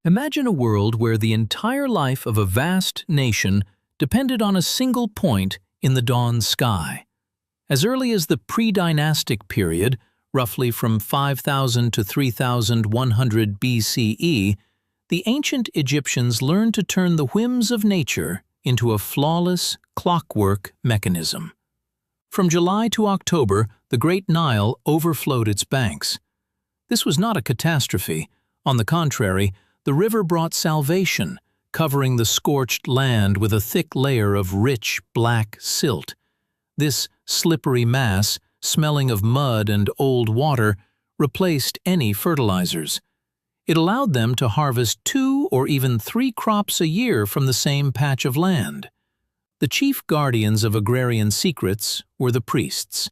Imagine a world where the entire life of a vast nation depended on a single point in the dawn sky. As early as the pre-dynastic period, roughly from 5000 to 3100 BCE, the ancient Egyptians learned to turn the whims of nature into a flawless clockwork mechanism. From July to October, the Great Nile overflowed its banks. This was not a catastrophe. On the contrary, the river brought salvation, covering the scorched land with a thick layer of rich black silt. This slippery mass, smelling of mud and old water, replaced any fertilizers. It allowed them to harvest 2 or even 3 crops a year from the same patch of land. The chief guardians of agrarian secrets were the priests.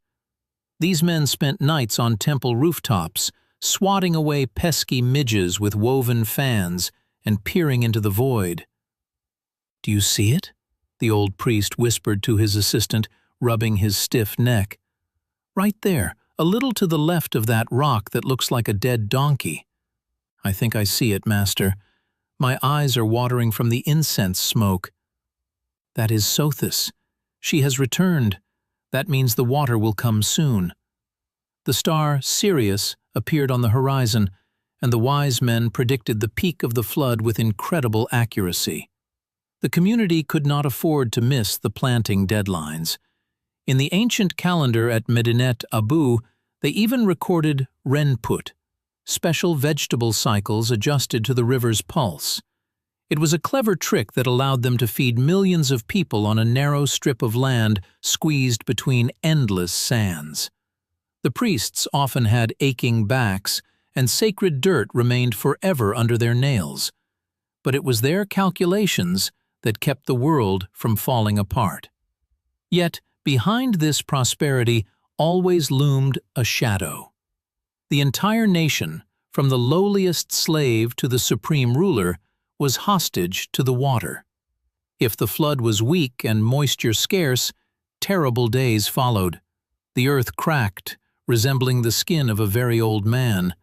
These men spent nights on temple rooftops, swatting away pesky midges with woven fans and peering into the void. "Do you see it?" the old priest whispered to his assistant, rubbing his stiff neck. "Right there, a little to the left of that rock that looks like a dead donkey." "I think I see it, master. My eyes are watering from the incense smoke." "That is Sothis. She has returned. That means the water will come soon." The star Sirius appeared on the horizon, and the wise men predicted the peak of the flood with incredible accuracy. The community could not afford to miss the planting deadlines. In the ancient calendar at Medinet Abu, they even recorded renput, special vegetable cycles adjusted to the river's pulse. It was a clever trick that allowed them to feed millions of people on a narrow strip of land squeezed between endless sands. The priests often had aching backs, and sacred dirt remained forever under their nails. But it was their calculations that kept the world from falling apart. Yet, behind this prosperity always loomed a shadow. The entire nation, from the lowliest slave to the supreme ruler, was hostage to the water. If the flood was weak and moisture scarce, terrible days followed. The earth cracked, resembling the skin of a very old man.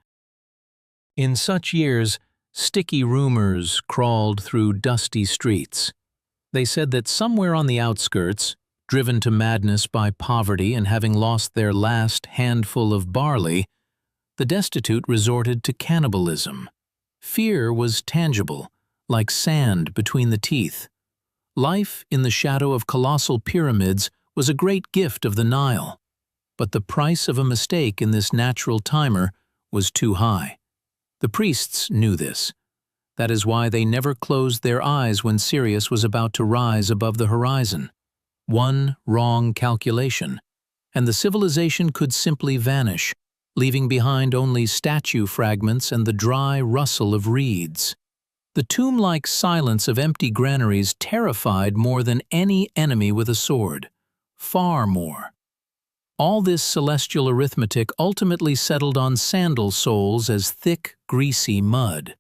In such years, sticky rumors crawled through dusty streets. They said that somewhere on the outskirts, driven to madness by poverty and having lost their last handful of barley, the destitute resorted to cannibalism. Fear was tangible, like sand between the teeth. Life in the shadow of colossal pyramids was a great gift of the Nile. But the price of a mistake in this natural timer was too high. The priests knew this. That is why they never closed their eyes when Sirius was about to rise above the horizon. One wrong calculation, and the civilization could simply vanish, leaving behind only statue fragments and the dry rustle of reeds. The tomb-like silence of empty granaries terrified more than any enemy with a sword. Far more. All this celestial arithmetic ultimately settled on sandal soles as thick, greasy mud.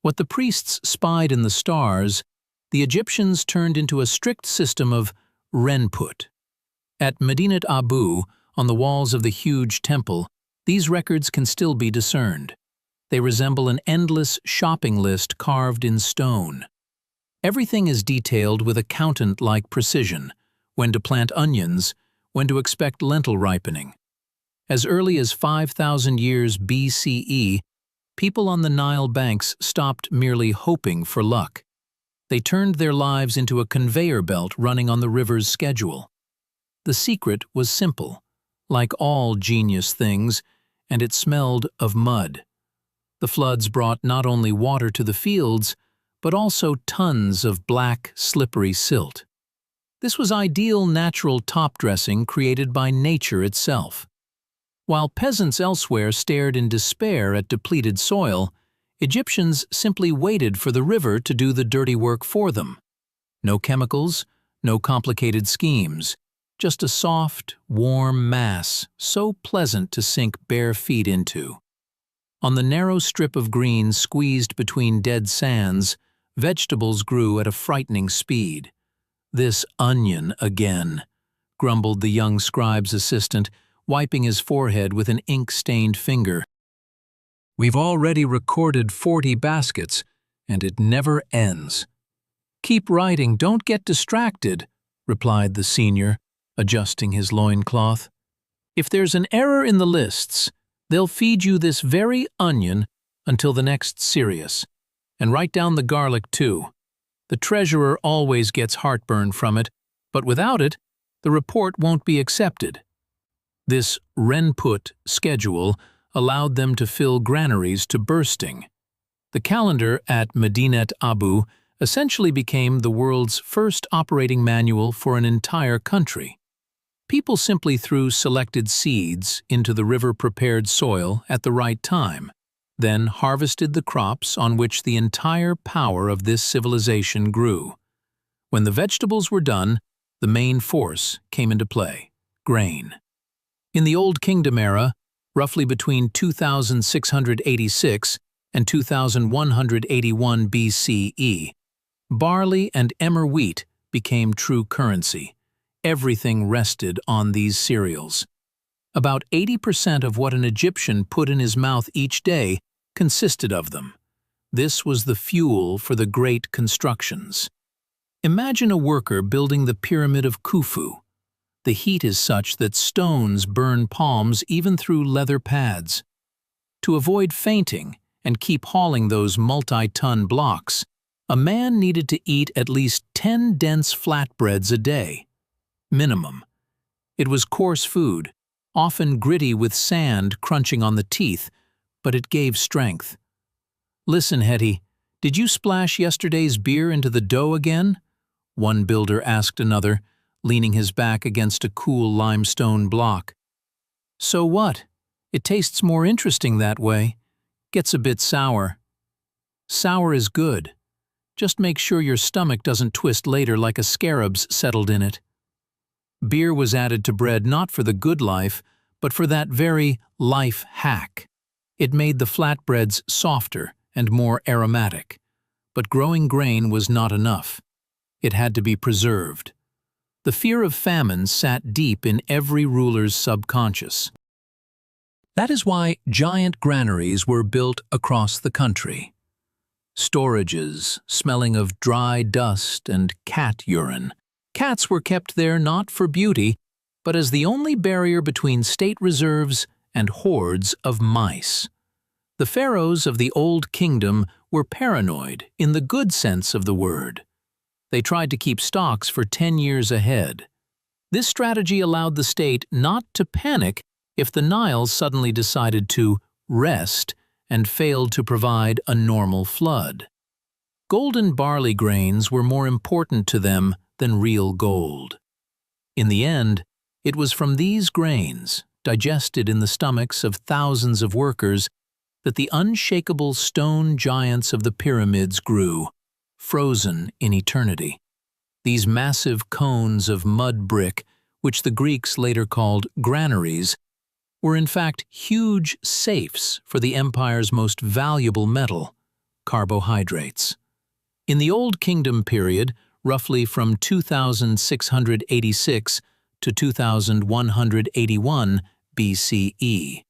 What the priests spied in the stars, the Egyptians turned into a strict system of renput. At Medinet Abu, on the walls of the huge temple, these records can still be discerned. They resemble an endless shopping list carved in stone. Everything is detailed with accountant-like precision: when to plant onions, when to expect lentil ripening. As early as 5,000 years BCE, people on the Nile banks stopped merely hoping for luck. They turned their lives into a conveyor belt running on the river's schedule. The secret was simple, like all genius things, and it smelled of mud. The floods brought not only water to the fields, but also tons of black, slippery silt. This was ideal natural top-dressing created by nature itself. While peasants elsewhere stared in despair at depleted soil, Egyptians simply waited for the river to do the dirty work for them. No chemicals, no complicated schemes, just a soft, warm mass so pleasant to sink bare feet into. On the narrow strip of green squeezed between dead sands, vegetables grew at a frightening speed. "This onion again," grumbled the young scribe's assistant, wiping his forehead with an ink-stained finger. "We've already recorded 40 baskets, and it never ends. "Keep writing, don't get distracted," replied the senior, adjusting his loincloth. "If there's an error in the lists, they'll feed you this very onion until the next Sirius. And write down the garlic too. The treasurer always gets heartburn from it, but without it, the report won't be accepted." This Renput schedule allowed them to fill granaries to bursting. The calendar at Medinet Abu essentially became the world's first operating manual for an entire country. People simply threw selected seeds into the river-prepared soil at the right time, then harvested the crops on which the entire power of this civilization grew. When the vegetables were done, the main force came into play: grain. In the Old Kingdom era, roughly between 2686 and 2181 BCE, barley and emmer wheat became true currency. Everything rested on these cereals. About 80% of what an Egyptian put in his mouth each day consisted of them. This was the fuel for the great constructions. Imagine a worker building the Pyramid of Khufu. The heat is such that stones burn palms even through leather pads. To avoid fainting and keep hauling those multi-ton blocks, a man needed to eat at least 10 dense flatbreads a day. Minimum. It was coarse food, often gritty with sand crunching on the teeth, but it gave strength. "Listen, Hetty, did you splash yesterday's beer into the dough again?" one builder asked another, leaning his back against a cool limestone block. "So what? It tastes more interesting that way. Gets a bit sour." "Sour is good. Just make sure your stomach doesn't twist later like a scarab's settled in it." Beer was added to bread not for the good life, but for that very life hack. It made the flatbreads softer and more aromatic. But growing grain was not enough. It had to be preserved. The fear of famine sat deep in every ruler's subconscious. That is why giant granaries were built across the country. Storages smelling of dry dust and cat urine. Cats were kept there not for beauty, but as the only barrier between state reserves and hordes of mice. The pharaohs of the Old Kingdom were paranoid in the good sense of the word. They tried to keep stocks for 10 years ahead. This strategy allowed the state not to panic if the Nile suddenly decided to rest and failed to provide a normal flood. Golden barley grains were more important to them than real gold. In the end, it was from these grains, digested in the stomachs of thousands of workers, that the unshakable stone giants of the pyramids grew, frozen in eternity. These massive cones of mud brick, which the Greeks later called granaries, were in fact huge safes for the empire's most valuable metal, carbohydrates. In the Old Kingdom period, roughly from 2686 to 2181 BCE,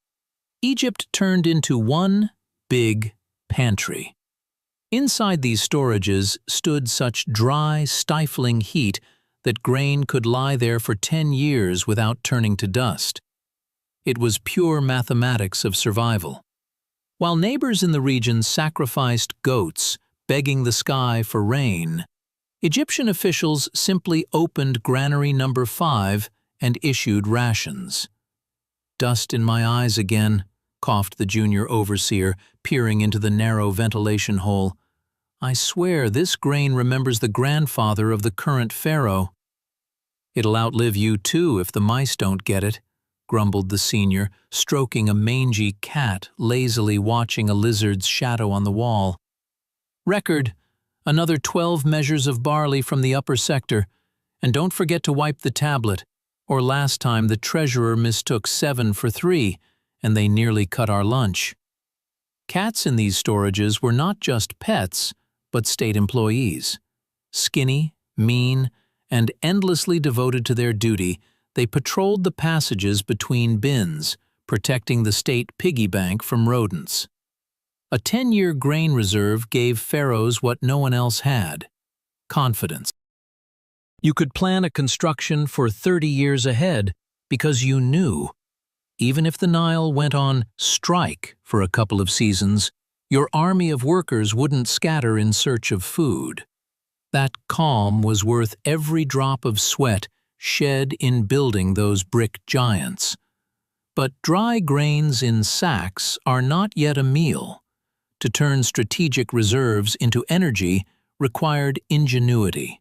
Egypt turned into one big pantry. Inside these storages stood such dry, stifling heat that grain could lie there for 10 years without turning to dust. It was pure mathematics of survival. While neighbors in the region sacrificed goats, begging the sky for rain, Egyptian officials simply opened Granary Number 5 and issued rations. "Dust in my eyes again," coughed the junior overseer, peering into the narrow ventilation hole. "I swear this grain remembers the grandfather of the current pharaoh." "It'll outlive you too if the mice don't get it," grumbled the senior, stroking a mangy cat lazily watching a lizard's shadow on the wall. "Record, another 12 measures of barley from the upper sector, and don't forget to wipe the tablet, or last time the treasurer mistook 7 for 3, and they nearly cut our lunch." Cats in these storages were not just pets, but state employees. Skinny, mean, and endlessly devoted to their duty, they patrolled the passages between bins, protecting the state piggy bank from rodents. A 10-year grain reserve gave pharaohs what no one else had: confidence. You could plan a construction for 30 years ahead because you knew, even if the Nile went on strike for a couple of seasons, your army of workers wouldn't scatter in search of food. That calm was worth every drop of sweat shed in building those brick giants. But dry grains in sacks are not yet a meal. To turn strategic reserves into energy required ingenuity.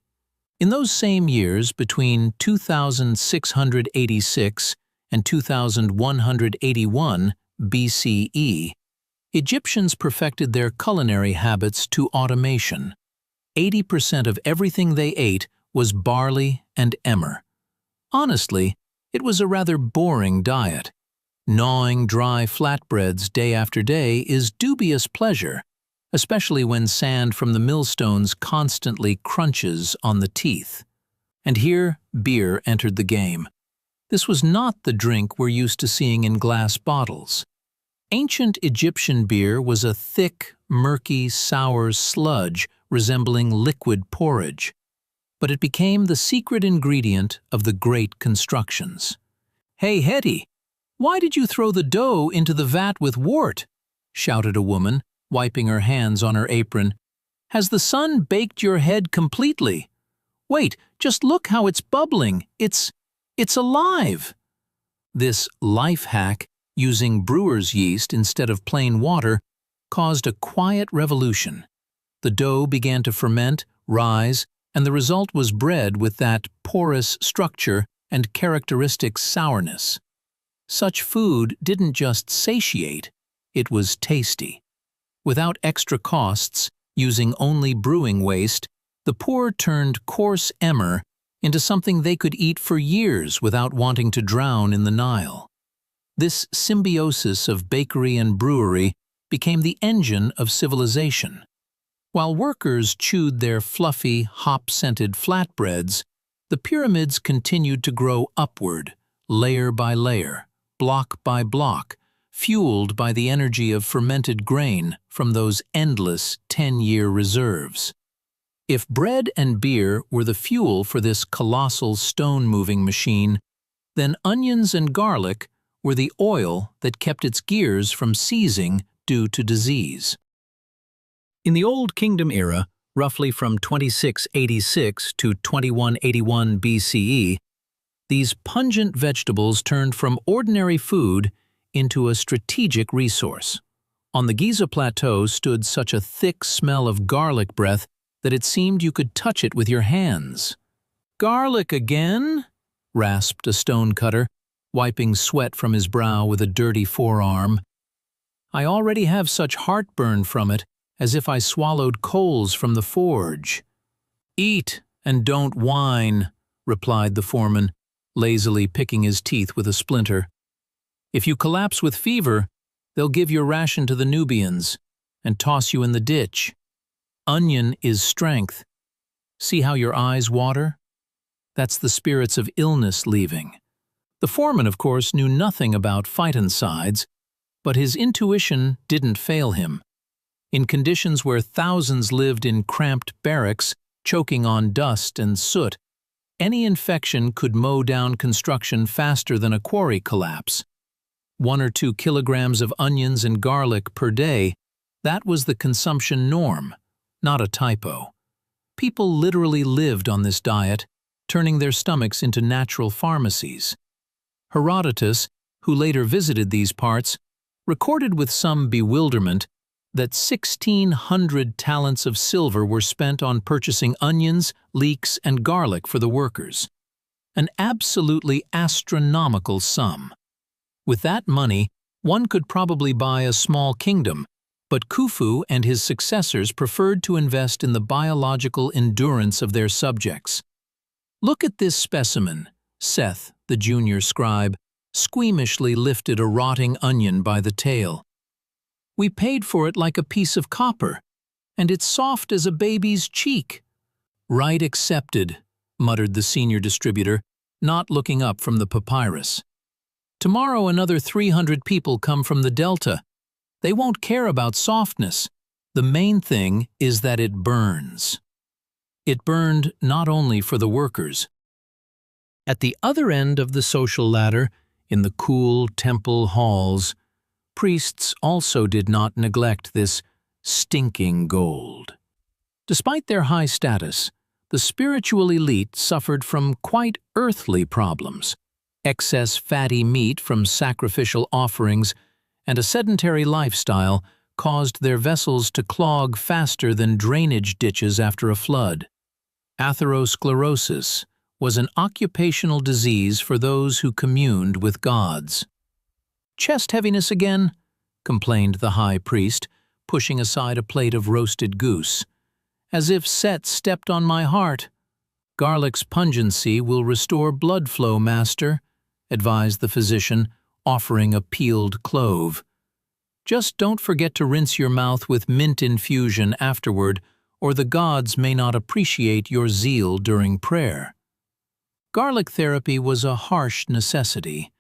In those same years, between 2686 and 2181 BCE, Egyptians perfected their culinary habits to automation. 80% of everything they ate was barley and emmer. Honestly, it was a rather boring diet. Gnawing dry flatbreads day after day is dubious pleasure, especially when sand from the millstones constantly crunches on the teeth. And here, beer entered the game. This was not the drink we're used to seeing in glass bottles. Ancient Egyptian beer was a thick, murky, sour sludge resembling liquid porridge, but it became the secret ingredient of the great constructions. "Hey, Hetty, why did you throw the dough into the vat with wort?" shouted a woman, wiping her hands on her apron. "Has the sun baked your head completely? Wait, just look how it's bubbling. It's alive!" This life hack, using brewer's yeast instead of plain water, caused a quiet revolution. The dough began to ferment, rise, and the result was bread with that porous structure and characteristic sourness. Such food didn't just satiate, it was tasty. Without extra costs, using only brewing waste, the poor turned coarse emmer into something they could eat for years without wanting to drown in the Nile. This symbiosis of bakery and brewery became the engine of civilization. While workers chewed their fluffy, hop-scented flatbreads, the pyramids continued to grow upward, layer by layer, block by block, fueled by the energy of fermented grain from those endless 10-year reserves. If bread and beer were the fuel for this colossal stone-moving machine, then onions and garlic were the oil that kept its gears from seizing due to disease. In the Old Kingdom era, roughly from 2686 to 2181 BCE, these pungent vegetables turned from ordinary food into a strategic resource. On the Giza Plateau stood such a thick smell of garlic breath that it seemed you could touch it with your hands. "Garlic again?" rasped a stonecutter, wiping sweat from his brow with a dirty forearm. "I already have such heartburn from it, as if I swallowed coals from the forge." "Eat and don't whine," replied the foreman, lazily picking his teeth with a splinter. "If you collapse with fever, they'll give your ration to the Nubians and toss you in the ditch. Onion is strength. See how your eyes water? That's the spirits of illness leaving." The foreman, of course, knew nothing about phytoncides, but his intuition didn't fail him. In conditions where thousands lived in cramped barracks, choking on dust and soot, any infection could mow down construction faster than a quarry collapse. 1 or 2 kilograms of onions and garlic per day, that was the consumption norm, not a typo. People literally lived on this diet, turning their stomachs into natural pharmacies. Herodotus, who later visited these parts, recorded with some bewilderment that 1,600 talents of silver were spent on purchasing onions, leeks, and garlic for the workers. An absolutely astronomical sum. With that money, one could probably buy a small kingdom, but Khufu and his successors preferred to invest in the biological endurance of their subjects. "Look at this specimen," Seth, the junior scribe, squeamishly lifted a rotting onion by the tail. "We paid for it like a piece of copper, and it's soft as a baby's cheek." "Right accepted," muttered the senior distributor, not looking up from the papyrus. "Tomorrow another 300 people come from the Delta. They won't care about softness. The main thing is that it burns. It burned not only for the workers. At the other end of the social ladder, in the cool temple halls, priests also did not neglect this stinking gold. Despite their high status, the spiritual elite suffered from quite earthly problems. Excess fatty meat from sacrificial offerings and a sedentary lifestyle caused their vessels to clog faster than drainage ditches after a flood. Atherosclerosis was an occupational disease for those who communed with gods. "Chest heaviness again?" complained the high priest, pushing aside a plate of roasted goose. "As if Set stepped on my heart." "Garlic's pungency will restore blood flow, master," advised the physician, offering a peeled clove. "Just don't forget to rinse your mouth with mint infusion afterward, or the gods may not appreciate your zeal during prayer." Garlic therapy was a harsh necessity.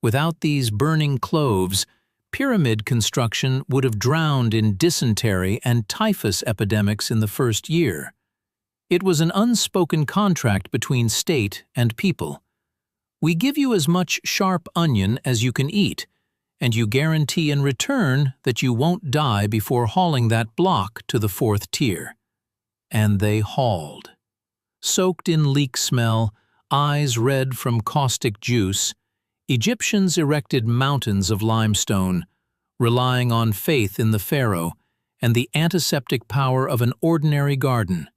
Without these burning cloves, pyramid construction would have drowned in dysentery and typhus epidemics in the first year. It was an unspoken contract between state and people. We give you as much sharp onion as you can eat, and you guarantee in return that you won't die before hauling that block to the fourth tier. And they hauled. Soaked in leek smell, eyes red from caustic juice, Egyptians erected mountains of limestone, relying on faith in the pharaoh and the antiseptic power of an ordinary garden.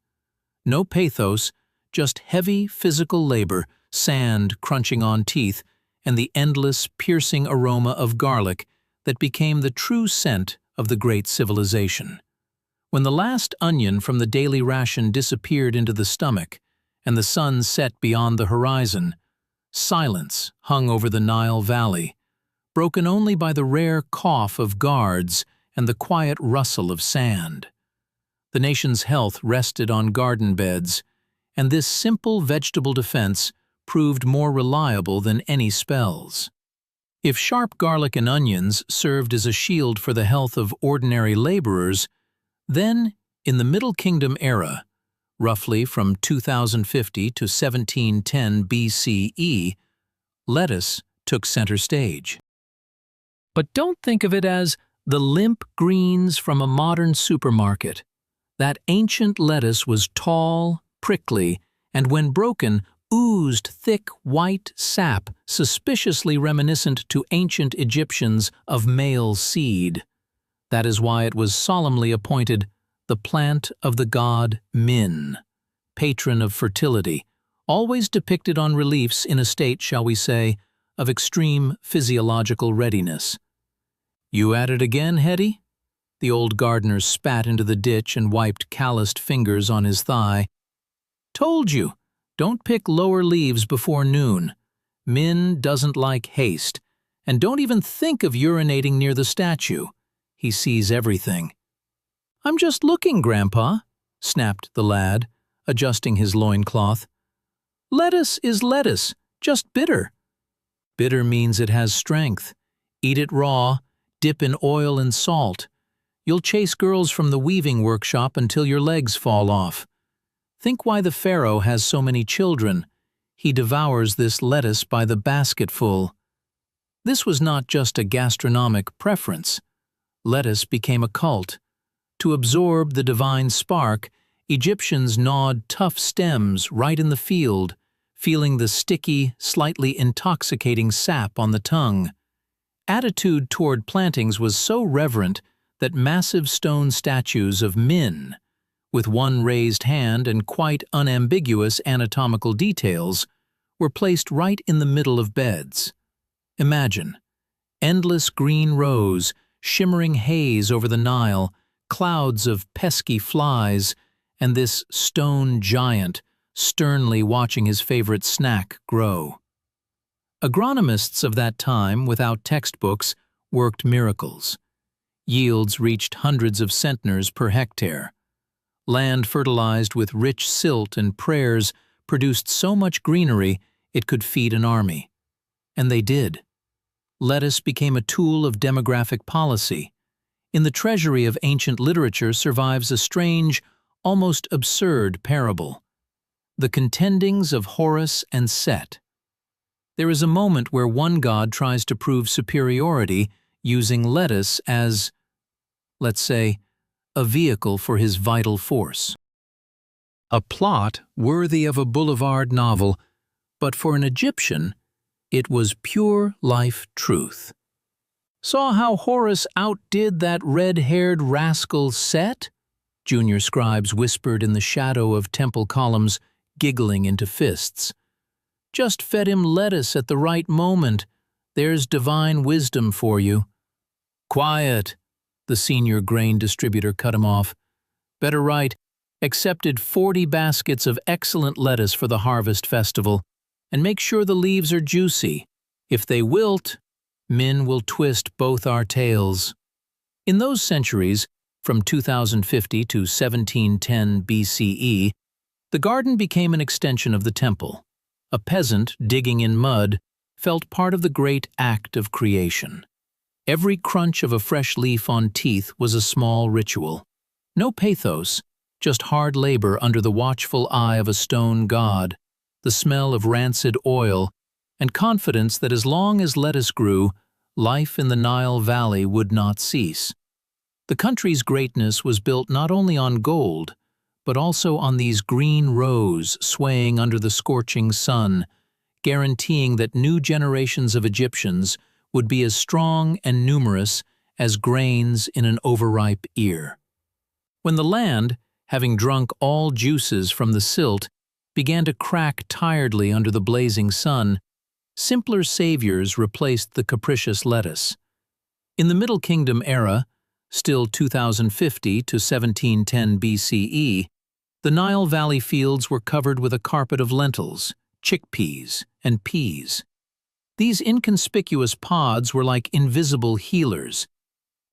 No pathos, just heavy physical labor, sand crunching on teeth, and the endless, piercing aroma of garlic that became the true scent of the great civilization. When the last onion from the daily ration disappeared into the stomach, and the sun set beyond the horizon, silence hung over the Nile Valley, broken only by the rare cough of guards and the quiet rustle of sand. The nation's health rested on garden beds, and this simple vegetable defense proved more reliable than any spells. If sharp garlic and onions served as a shield for the health of ordinary laborers, then, in the Middle Kingdom era, roughly from 2050 to 1710 BCE, lettuce took center stage. But don't think of it as the limp greens from a modern supermarket. That ancient lettuce was tall, prickly, and when broken, oozed thick white sap suspiciously reminiscent to ancient Egyptians of male seed. That is why it was solemnly appointed the plant of the god Min, patron of fertility, always depicted on reliefs in a state, shall we say, of extreme physiological readiness. "You at it again, Hetty?" The old gardener spat into the ditch and wiped calloused fingers on his thigh. "Told you, don't pick lower leaves before noon. Min doesn't like haste, and don't even think of urinating near the statue. He sees everything." "I'm just looking, Grandpa," snapped the lad, adjusting his loincloth. "Lettuce is lettuce, just bitter." "Bitter means it has strength. Eat it raw, dip in oil and salt. You'll chase girls from the weaving workshop until your legs fall off. Think why the pharaoh has so many children. He devours this lettuce by the basketful." This was not just a gastronomic preference. Lettuce became a cult. To absorb the divine spark, Egyptians gnawed tough stems right in the field, feeling the sticky, slightly intoxicating sap on the tongue. Attitude toward plantings was so reverent that massive stone statues of Min, with one raised hand and quite unambiguous anatomical details, were placed right in the middle of beds. Imagine, endless green rows, shimmering haze over the Nile, clouds of pesky flies, and this stone giant sternly watching his favorite snack grow. Agronomists of that time, without textbooks, worked miracles. Yields reached hundreds of centners per hectare. Land fertilized with rich silt and prayers produced so much greenery it could feed an army. And they did. Lettuce became a tool of demographic policy. in the treasury of ancient literature survives a strange, almost absurd parable: the contendings of Horus and Set. There is a moment where one god tries to prove superiority using lettuce as, let's say, a vehicle for his vital force. A plot worthy of a boulevard novel, but for an Egyptian, it was pure life truth. "Saw how Horus outdid that red-haired rascal Set?" junior scribes whispered in the shadow of temple columns, giggling into fists. "Just fed him lettuce at the right moment. There's divine wisdom for you." "Quiet," the senior grain distributor cut him off. "Better write, accepted 40 baskets of excellent lettuce for the harvest festival, and make sure the leaves are juicy. If they wilt, Min will twist both our tails." In those centuries, from 2050 to 1710 BCE, the garden became an extension of the temple. A peasant digging in mud felt part of the great act of creation. Every crunch of a fresh leaf on teeth was a small ritual. No pathos, just hard labor under the watchful eye of a stone god, the smell of rancid oil, and confidence that as long as lettuce grew, life in the Nile Valley would not cease. The country's greatness was built not only on gold, but also on these green rows swaying under the scorching sun, guaranteeing that new generations of Egyptians would be as strong and numerous as grains in an overripe ear. When the land, having drunk all juices from the silt, began to crack tiredly under the blazing sun, simpler saviors replaced the capricious lettuce. In the Middle Kingdom era, still 2050 to 1710 BCE, the Nile Valley fields were covered with a carpet of lentils, chickpeas, and peas. These inconspicuous pods were like invisible healers.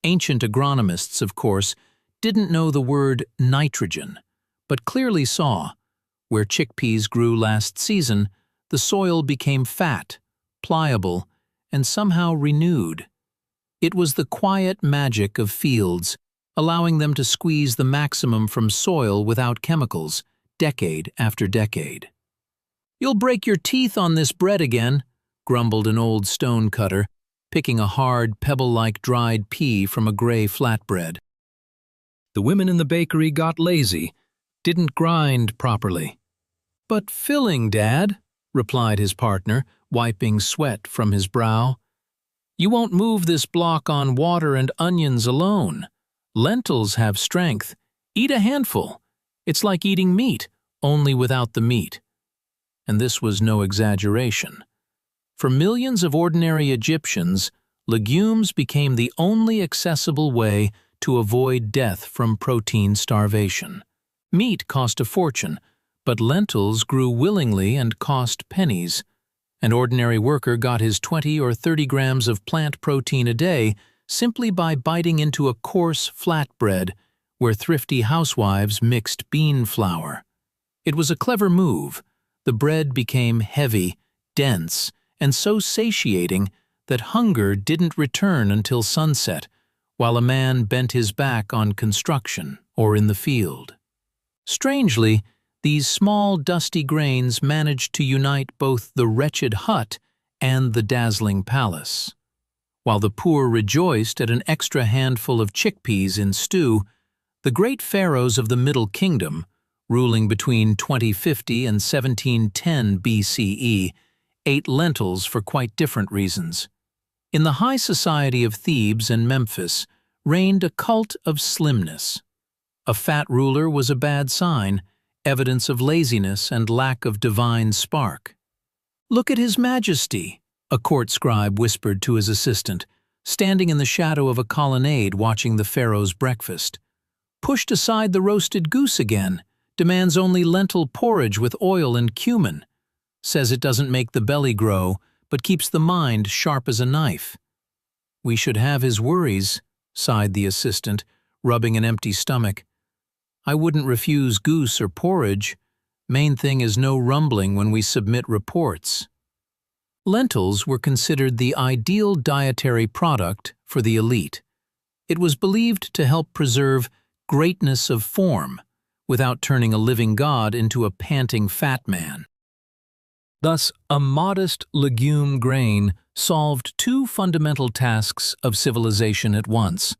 Ancient agronomists, of course, didn't know the word nitrogen, but clearly saw, where chickpeas grew last season, the soil became fat, pliable, and somehow renewed. It was the quiet magic of fields, allowing them to squeeze the maximum from soil without chemicals, decade after decade. "You'll break your teeth on this bread again," grumbled an old stone cutter, picking a hard, pebble-like dried pea from a gray flatbread. The women in the bakery got lazy, didn't grind properly. "But filling, Dad," replied his partner, wiping sweat from his brow. "You won't move this block on water and onions alone. Lentils have strength. Eat a handful. It's like eating meat, only without the meat." And this was no exaggeration. For millions of ordinary Egyptians, legumes became the only accessible way to avoid death from protein starvation. Meat cost a fortune, but lentils grew willingly and cost pennies. An ordinary worker got his 20 or 30 grams of plant protein a day simply by biting into a coarse flatbread where thrifty housewives mixed bean flour. It was a clever move. The bread became heavy, dense, and so satiating that hunger didn't return until sunset, while a man bent his back on construction or in the field. Strangely, these small, dusty grains managed to unite both the wretched hut and the dazzling palace. While the poor rejoiced at an extra handful of chickpeas in stew, the great pharaohs of the Middle Kingdom, ruling between 2050 and 1710 BCE, ate lentils for quite different reasons. In the high society of Thebes and Memphis reigned a cult of slimness. A fat ruler was a bad sign, evidence of laziness and lack of divine spark. "Look at His Majesty," a court scribe whispered to his assistant, standing in the shadow of a colonnade watching the pharaoh's breakfast. "Pushed aside the roasted goose again, demands only lentil porridge with oil and cumin. Says it doesn't make the belly grow, but keeps the mind sharp as a knife." "We should have his worries," sighed the assistant, rubbing an empty stomach. "I wouldn't refuse goose or porridge. Main thing is no rumbling when we submit reports." Lentils were considered the ideal dietary product for the elite. It was believed to help preserve greatness of form without turning a living god into a panting fat man. Thus, a modest legume grain solved two fundamental tasks of civilization at once.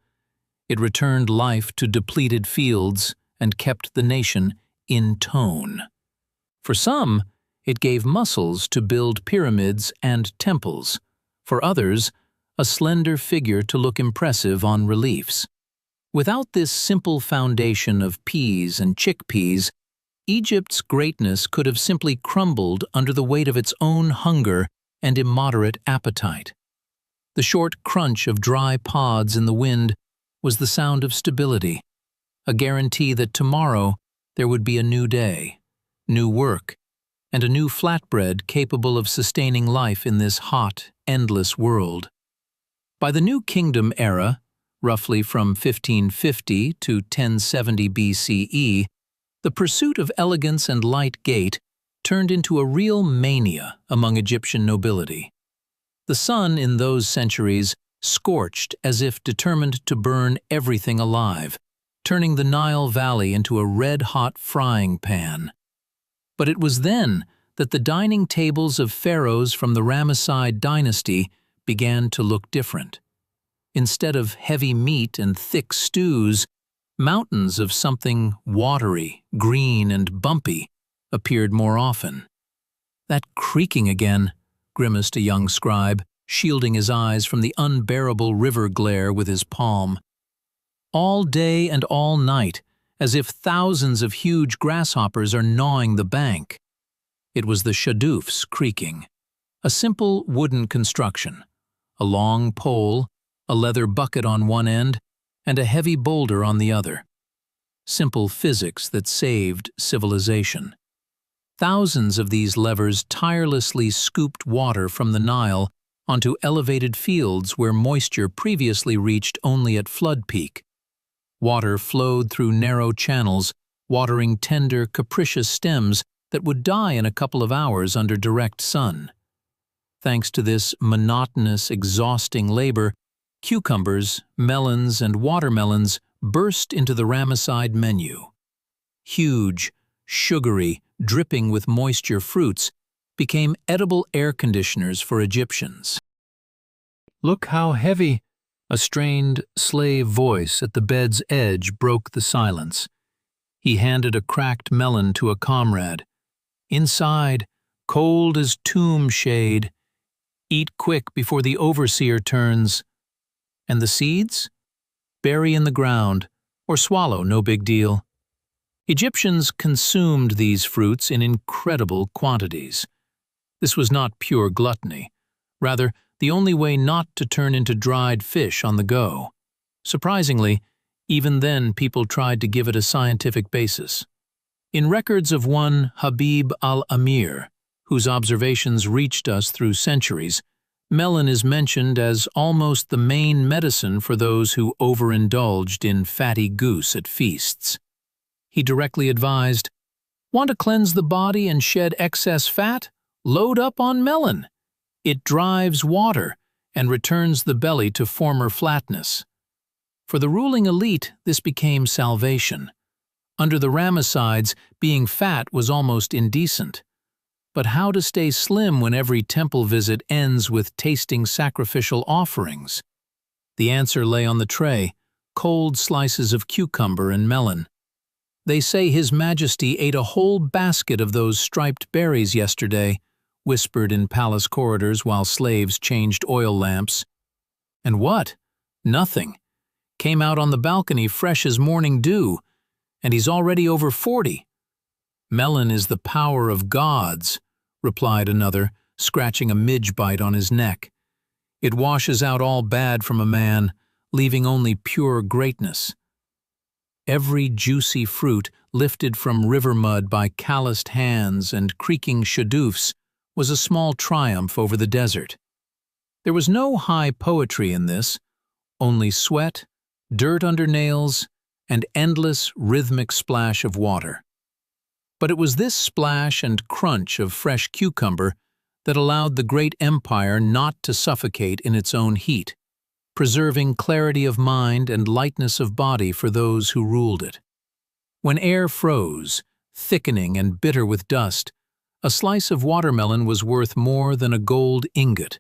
It returned life to depleted fields and kept the nation in tone. For some, it gave muscles to build pyramids and temples. For others, a slender figure to look impressive on reliefs. Without this simple foundation of peas and chickpeas, Egypt's greatness could have simply crumbled under the weight of its own hunger and immoderate appetite. The short crunch of dry pods in the wind was the sound of stability, a guarantee that tomorrow there would be a new day, new work, and a new flatbread capable of sustaining life in this hot, endless world. By the New Kingdom era, roughly from 1550 to 1070 BCE, the pursuit of elegance and light gait turned into a real mania among Egyptian nobility. The sun in those centuries scorched as if determined to burn everything alive, turning the Nile Valley into a red-hot frying pan. But it was then that the dining tables of pharaohs from the Ramesside dynasty began to look different. Instead of heavy meat and thick stews, mountains of something watery, green, and bumpy appeared more often. "That creaking again," grimaced a young scribe, shielding his eyes from the unbearable river glare with his palm. All day and all night, as if thousands of huge grasshoppers are gnawing the bank. It was the shadoofs creaking, a simple wooden construction, a long pole, a leather bucket on one end, and a heavy boulder on the other. Simple physics that saved civilization. Thousands of these levers tirelessly scooped water from the Nile onto elevated fields where moisture previously reached only at flood peak. Water flowed through narrow channels, watering tender, capricious stems that would die in a couple of hours under direct sun. Thanks to this monotonous, exhausting labor, cucumbers, melons, and watermelons burst into the Ramesside menu. Huge, sugary, dripping with moisture fruits became edible air conditioners for Egyptians. "Look how heavy!" A strained slave voice at the bed's edge broke the silence. He handed a cracked melon to a comrade. "Inside, cold as tomb shade. Eat quick before the overseer turns. And the seeds? Bury in the ground, or swallow, no big deal." Egyptians consumed these fruits in incredible quantities. This was not pure gluttony, rather the only way not to turn into dried fish on the go. Surprisingly, even then people tried to give it a scientific basis. In records of one Habib al-Amir, whose observations reached us through centuries, melon is mentioned as almost the main medicine for those who overindulged in fatty goose at feasts. He directly advised, "Want to cleanse the body and shed excess fat? Load up on melon. It drives water and returns the belly to former flatness." For the ruling elite, this became salvation. Under the Ramessides, being fat was almost indecent. But how to stay slim when every temple visit ends with tasting sacrificial offerings? The answer lay on the tray, cold slices of cucumber and melon. "They say His Majesty ate a whole basket of those striped berries yesterday," whispered in palace corridors while slaves changed oil lamps. And what? Nothing. Came out on the balcony fresh as morning dew, and he's already over 40. "Melon is the power of gods," replied another, scratching a midge bite on his neck. "It washes out all bad from a man, leaving only pure greatness." Every juicy fruit lifted from river mud by calloused hands and creaking shadoofs was a small triumph over the desert. There was no high poetry in this, only sweat, dirt under nails, and endless rhythmic splash of water. But it was this splash and crunch of fresh cucumber that allowed the great empire not to suffocate in its own heat, preserving clarity of mind and lightness of body for those who ruled it. When air froze, thickening and bitter with dust, a slice of watermelon was worth more than a gold ingot.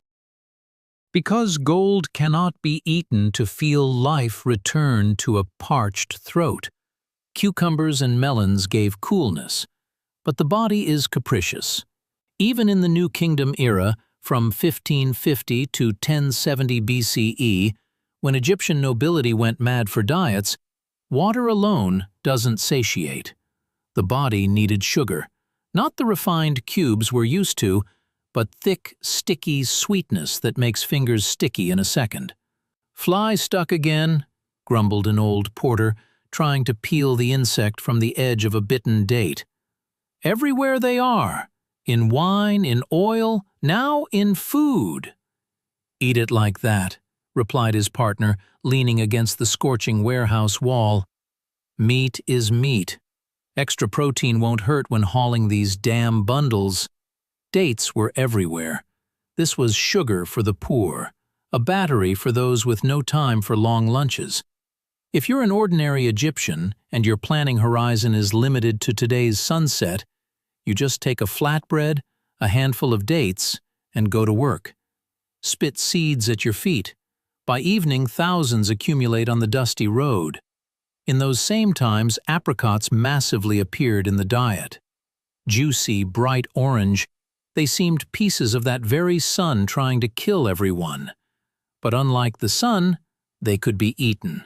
Because gold cannot be eaten to feel life return to a parched throat, cucumbers and melons gave coolness, but the body is capricious. Even in the New Kingdom era, from 1550 to 1070 BCE, when Egyptian nobility went mad for diets, water alone doesn't satiate. The body needed sugar, not the refined cubes we're used to, but thick, sticky sweetness that makes fingers sticky in a second. "Fly stuck again," grumbled an old porter, trying to peel the insect from the edge of a bitten date. "Everywhere they are, in wine, in oil, now in food." "Eat it like that," replied his partner, leaning against the scorching warehouse wall. "Meat is meat. Extra protein won't hurt when hauling these damn bundles." Dates were everywhere. This was sugar for the poor, a battery for those with no time for long lunches. If you're an ordinary Egyptian and your planning horizon is limited to today's sunset, you just take a flatbread, a handful of dates, and go to work. Spit seeds at your feet. By evening, thousands accumulate on the dusty road. In those same times, apricots massively appeared in the diet. Juicy, bright orange, they seemed pieces of that very sun trying to kill everyone. But unlike the sun, they could be eaten.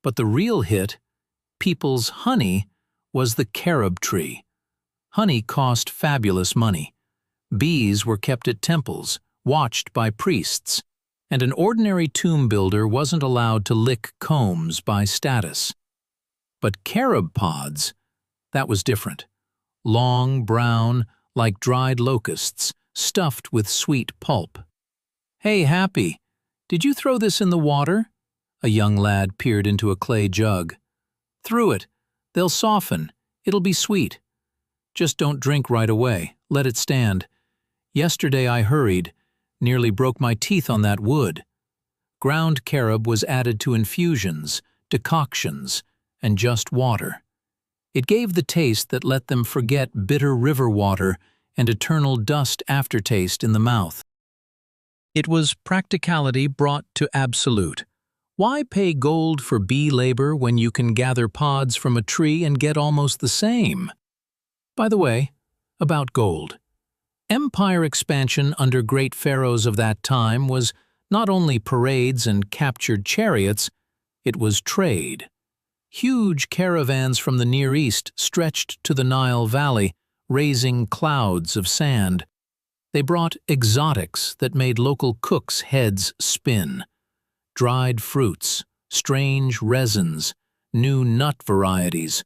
But the real hit, people's honey, was the carob tree. Honey cost fabulous money. Bees were kept at temples, watched by priests, and an ordinary tomb builder wasn't allowed to lick combs by status. But carob pods, that was different. Long, brown, like dried locusts, stuffed with sweet pulp. "Hey, Happy, did you throw this in the water?" A young lad peered into a clay jug. "Through it. They'll soften. It'll be sweet. Just don't drink right away. Let it stand. Yesterday I hurried, nearly broke my teeth on that wood." Ground carob was added to infusions, decoctions, and just water. It gave the taste that let them forget bitter river water and eternal dust aftertaste in the mouth. It was practicality brought to absolute. Why pay gold for bee labor when you can gather pods from a tree and get almost the same? By the way, about gold. Empire expansion under great pharaohs of that time was not only parades and captured chariots, it was trade. Huge caravans from the Near East stretched to the Nile Valley, raising clouds of sand. They brought exotics that made local cooks' heads spin. Dried fruits, strange resins, new nut varieties.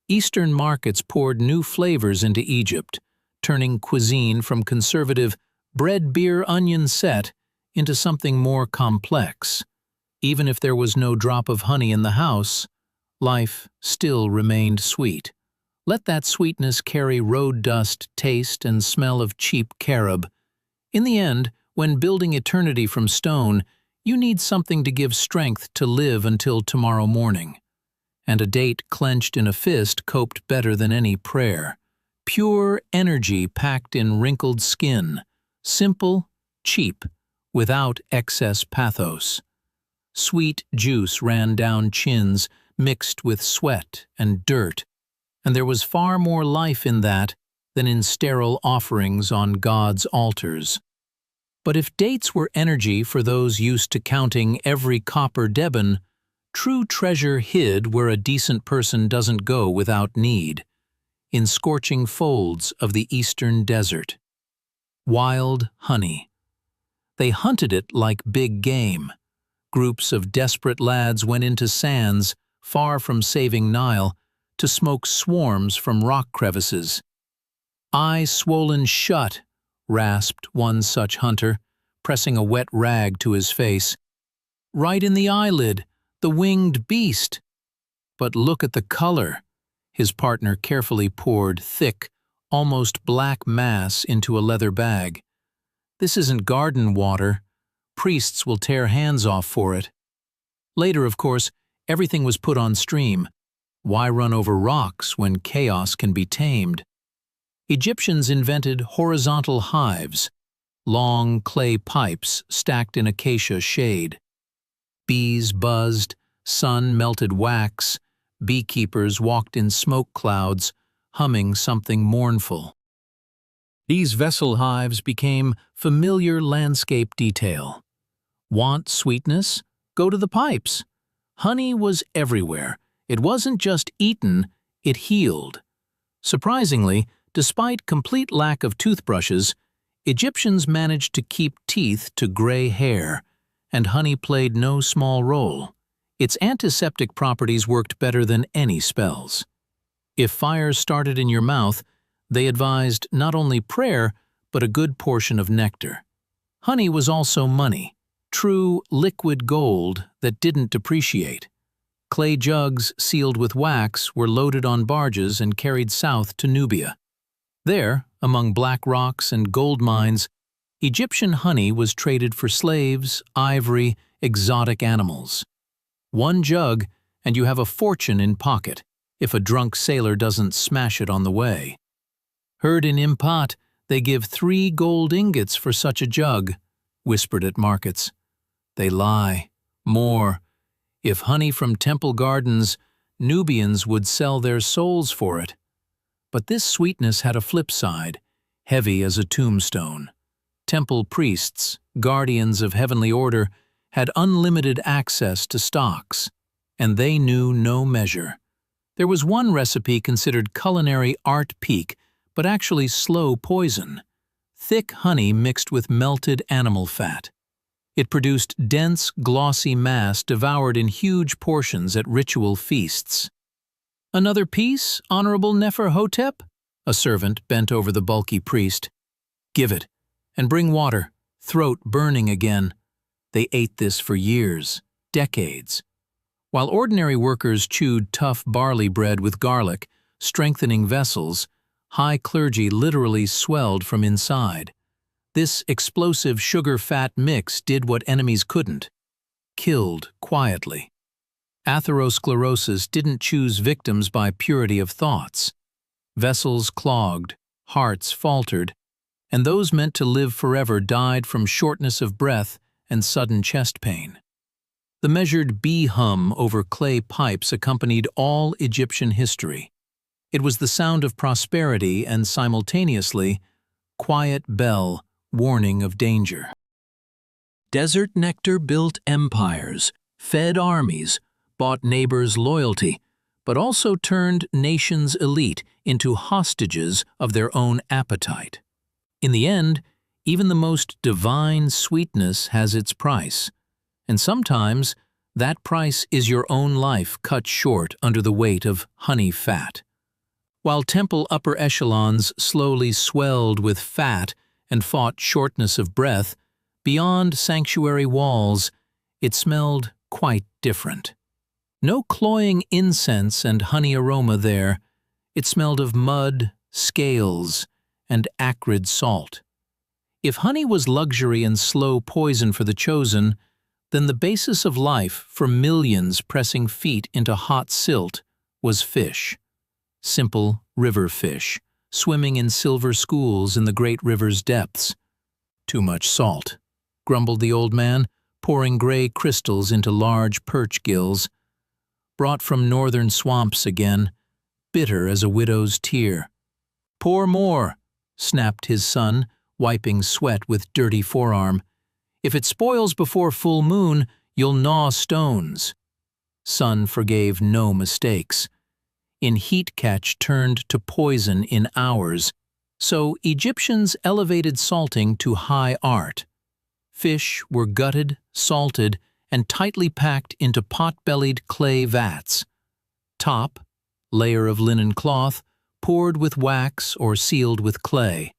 Eastern markets poured new flavors into Egypt, turning cuisine from conservative bread, beer, onion set into something more complex. Even if there was no drop of honey in the house, life still remained sweet. Let that sweetness carry road dust, taste, and smell of cheap carob. In the end, when building eternity from stone, you need something to give strength to live until tomorrow morning. And a date clenched in a fist coped better than any prayer. Pure energy packed in wrinkled skin. Simple, cheap, without excess pathos. Sweet juice ran down chins, mixed with sweat and dirt, and there was far more life in that than in sterile offerings on God's altars. But if dates were energy for those used to counting every copper deben, true treasure hid where a decent person doesn't go without need, in scorching folds of the eastern desert. Wild honey. They hunted it like big game. Groups of desperate lads went into sands, far from saving Nile, to smoke swarms from rock crevices. "Eye swollen shut," rasped one such hunter, pressing a wet rag to his face. "Right in the eyelid, the winged beast." "But look at the color." His partner carefully poured thick, almost black mass into a leather bag. "This isn't garden water. Priests will tear hands off for it. Later, of course, everything was put on stream. Why run over rocks when chaos can be tamed? Egyptians invented horizontal hives, long clay pipes stacked in acacia shade. Bees buzzed, sun melted wax, beekeepers walked in smoke clouds, humming something mournful. These vessel hives became familiar landscape detail. Want sweetness? Go to the pipes. Honey was everywhere. It wasn't just eaten, it healed. Surprisingly, despite complete lack of toothbrushes, Egyptians managed to keep teeth to gray hair, and honey played no small role. Its antiseptic properties worked better than any spells. If fires started in your mouth, they advised not only prayer, but a good portion of nectar. Honey was also money, true liquid gold that didn't depreciate. Clay jugs sealed with wax were loaded on barges and carried south to Nubia. There, among black rocks and gold mines, Egyptian honey was traded for slaves, ivory, exotic animals. One jug, and you have a fortune in pocket, if a drunk sailor doesn't smash it on the way. Heard in Impat, they give 3 gold ingots for such a jug, whispered at markets. They lie. More. If honey from temple gardens, Nubians would sell their souls for it. But this sweetness had a flip side, heavy as a tombstone. Temple priests, guardians of heavenly order, had unlimited access to stocks, and they knew no measure. There was one recipe considered culinary art peak, but actually slow poison: thick honey mixed with melted animal fat. It produced dense, glossy mass devoured in huge portions at ritual feasts. "Another piece, Honorable Neferhotep?" A servant bent over the bulky priest. "Give it, and bring water, throat burning again." They ate this for years, decades. While ordinary workers chewed tough barley bread with garlic, strengthening vessels, high clergy literally swelled from inside. This explosive sugar-fat mix did what enemies couldn't: killed quietly. Atherosclerosis didn't choose victims by purity of thoughts. Vessels clogged, hearts faltered, and those meant to live forever died from shortness of breath and sudden chest pain. The measured bee hum over clay pipes accompanied all Egyptian history. It was the sound of prosperity and simultaneously, quiet bell, warning of danger. Desert nectar built empires, fed armies, bought neighbors' loyalty, but also turned nations' elite into hostages of their own appetite. In the end, even the most divine sweetness has its price, and sometimes that price is your own life cut short under the weight of honey fat. While temple upper echelons slowly swelled with fat and fought shortness of breath, beyond sanctuary walls, it smelled quite different. No cloying incense and honey aroma there. It smelled of mud, scales, and acrid salt. If honey was luxury and slow poison for the chosen, then the basis of life for millions pressing feet into hot silt was fish. Simple river fish, swimming in silver schools in the great river's depths. "Too much salt," grumbled the old man, pouring gray crystals into large perch gills. "Brought from northern swamps again, bitter as a widow's tear." "Pour more," snapped his son, wiping sweat with dirty forearm. "If it spoils before full moon, you'll gnaw stones." Son forgave no mistakes. In heat catch turned to poison in hours, so Egyptians elevated salting to high art. Fish were gutted, salted, and tightly packed into pot-bellied clay vats. Top, layer of linen cloth, poured with wax or sealed with clay.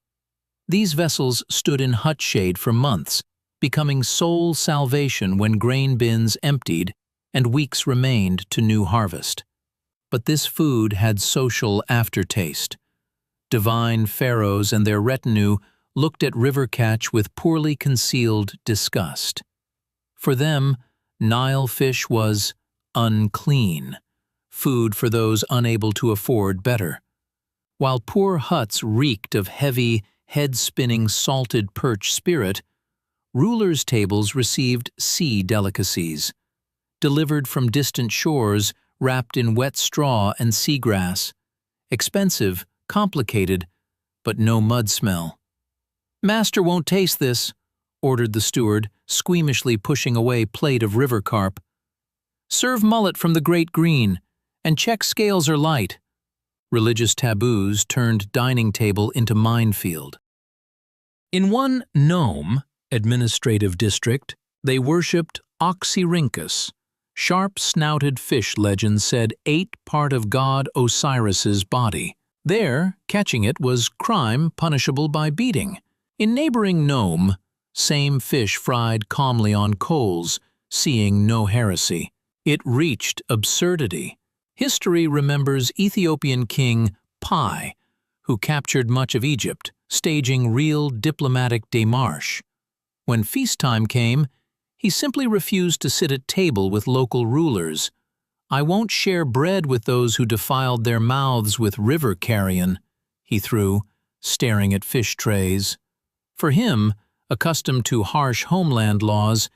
These vessels stood in hut shade for months, becoming sole salvation when grain bins emptied and weeks remained to new harvest. But this food had social aftertaste. Divine pharaohs and their retinue looked at river catch with poorly concealed disgust. For them, Nile fish was unclean, food for those unable to afford better. While poor huts reeked of heavy, head-spinning salted perch spirit, rulers' tables received sea delicacies, delivered from distant shores wrapped in wet straw and seagrass, expensive, complicated, but no mud smell. "Master won't taste this," ordered the steward, squeamishly pushing away plate of river carp. "Serve mullet from the Great Green, and check scales are light." Religious taboos turned dining table into minefield. In one Nome, administrative district, they worshipped Oxyrhynchus. Sharp-snouted fish legend said ate part of god Osiris's body. There, catching it was crime punishable by beating. In neighboring Nome, same fish fried calmly on coals, seeing no heresy. It reached absurdity. History remembers Ethiopian king Pi, who captured much of Egypt, staging real diplomatic démarche. When feast time came, he simply refused to sit at table with local rulers. "I won't share bread with those who defiled their mouths with river carrion," he threw, staring at fish trays. For him, accustomed to harsh homeland laws,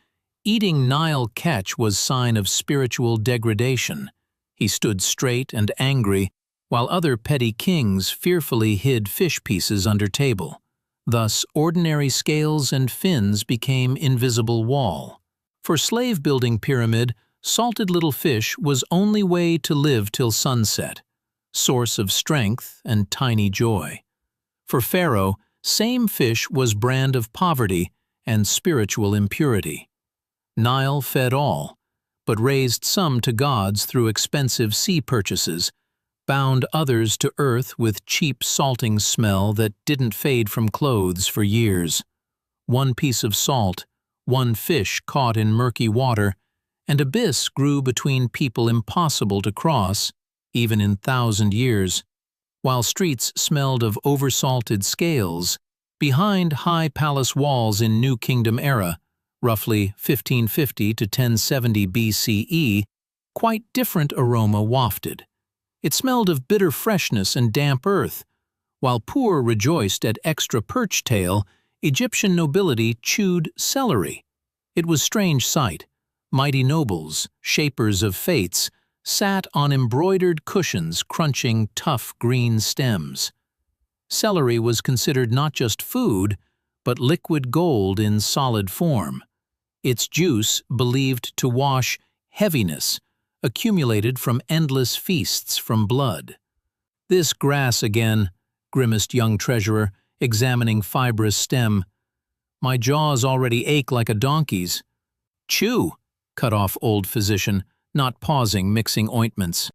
eating Nile catch was sign of spiritual degradation. He stood straight and angry, while other petty kings fearfully hid fish pieces under table. Thus, ordinary scales and fins became invisible wall. For slave-building pyramid, salted little fish was only way to live till sunset, source of strength and tiny joy. For Pharaoh, same fish was brand of poverty and spiritual impurity. Nile fed all, but raised some to gods through expensive sea purchases, bound others to earth with cheap salting smell that didn't fade from clothes for years. One piece of salt, one fish caught in murky water, and abyss grew between people impossible to cross, even in 1,000 years. While streets smelled of oversalted scales, behind high palace walls in New Kingdom era, roughly 1550 to 1070 BCE, quite different aroma wafted. It smelled of bitter freshness and damp earth. While poor rejoiced at extra perch tail, Egyptian nobility chewed celery. It was strange sight. Mighty nobles, shapers of fates, sat on embroidered cushions crunching tough green stems. Celery was considered not just food, but liquid gold in solid form. Its juice believed to wash heaviness, accumulated from endless feasts from blood. "This grass again," grimaced young treasurer, examining fibrous stem. "My jaws already ache like a donkey's." "Chew," cut off old physician, not pausing mixing ointments.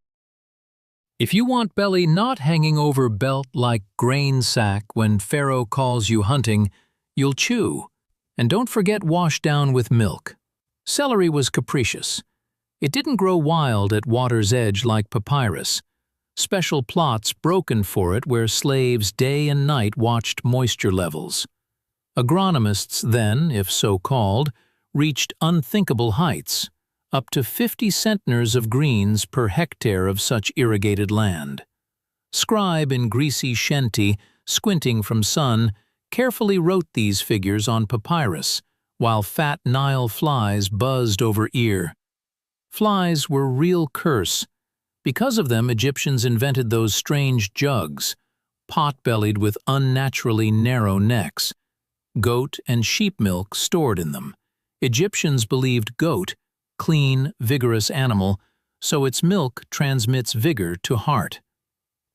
"If you want belly not hanging over belt like grain sack when Pharaoh calls you hunting, you'll chew. And don't forget wash down with milk." Celery was capricious. It didn't grow wild at water's edge like papyrus. Special plots broken for it where slaves day and night watched moisture levels. Agronomists then, if so called, reached unthinkable heights, up to 50 centners of greens per hectare of such irrigated land. Scribe in greasy shenty, squinting from sun, carefully wrote these figures on papyrus, while fat Nile flies buzzed over ear. Flies were real curse. Because of them, Egyptians invented those strange jugs, pot-bellied with unnaturally narrow necks. Goat and sheep milk stored in them. Egyptians believed goat, clean, vigorous animal, so its milk transmits vigor to heart.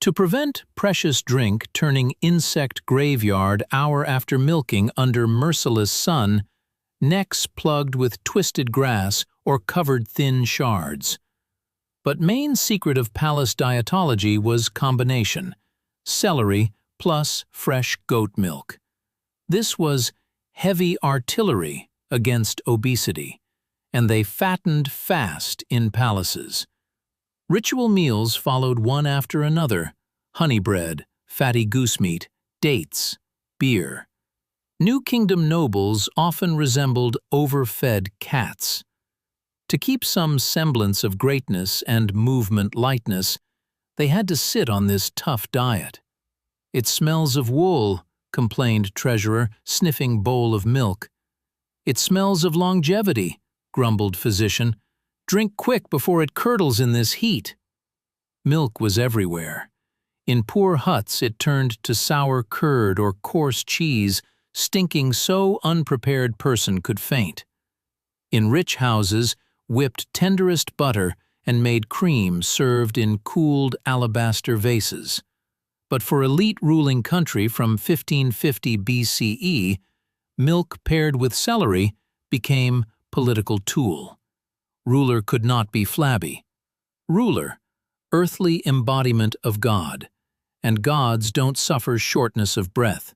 To prevent precious drink turning insect graveyard hour after milking under merciless sun, necks plugged with twisted grass or covered thin shards. But main secret of palace dietology was combination: celery plus fresh goat milk. This was heavy artillery against obesity, and they fattened fast in palaces. Ritual meals followed one after another: honey bread, fatty goose meat, dates, beer. New Kingdom nobles often resembled overfed cats. To keep some semblance of greatness and movement lightness, they had to sit on this tough diet. "It smells of wool," complained treasurer, sniffing bowl of milk. "It smells of longevity," grumbled physician. "Drink quick before it curdles in this heat." Milk was everywhere. In poor huts it turned to sour curd or coarse cheese, stinking so unprepared person could faint. In rich houses, whipped tenderest butter and made cream served in cooled alabaster vases. But for elite ruling country from 1550 BCE, milk paired with celery became political tool. Ruler could not be flabby. Ruler, earthly embodiment of God, and gods don't suffer shortness of breath.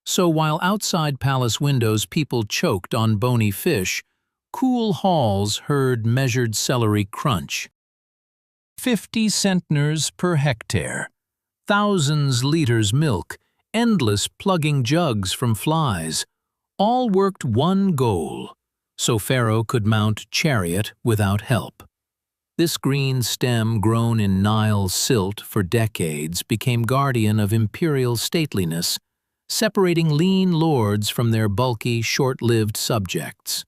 So while outside palace windows people choked on bony fish, cool halls heard measured celery crunch. 50 centners per hectare, thousands liters milk, endless plugging jugs from flies, all worked one goal, so Pharaoh could mount chariot without help. This green stem grown in Nile silt for decades became guardian of imperial stateliness, separating lean lords from their bulky, short-lived subjects.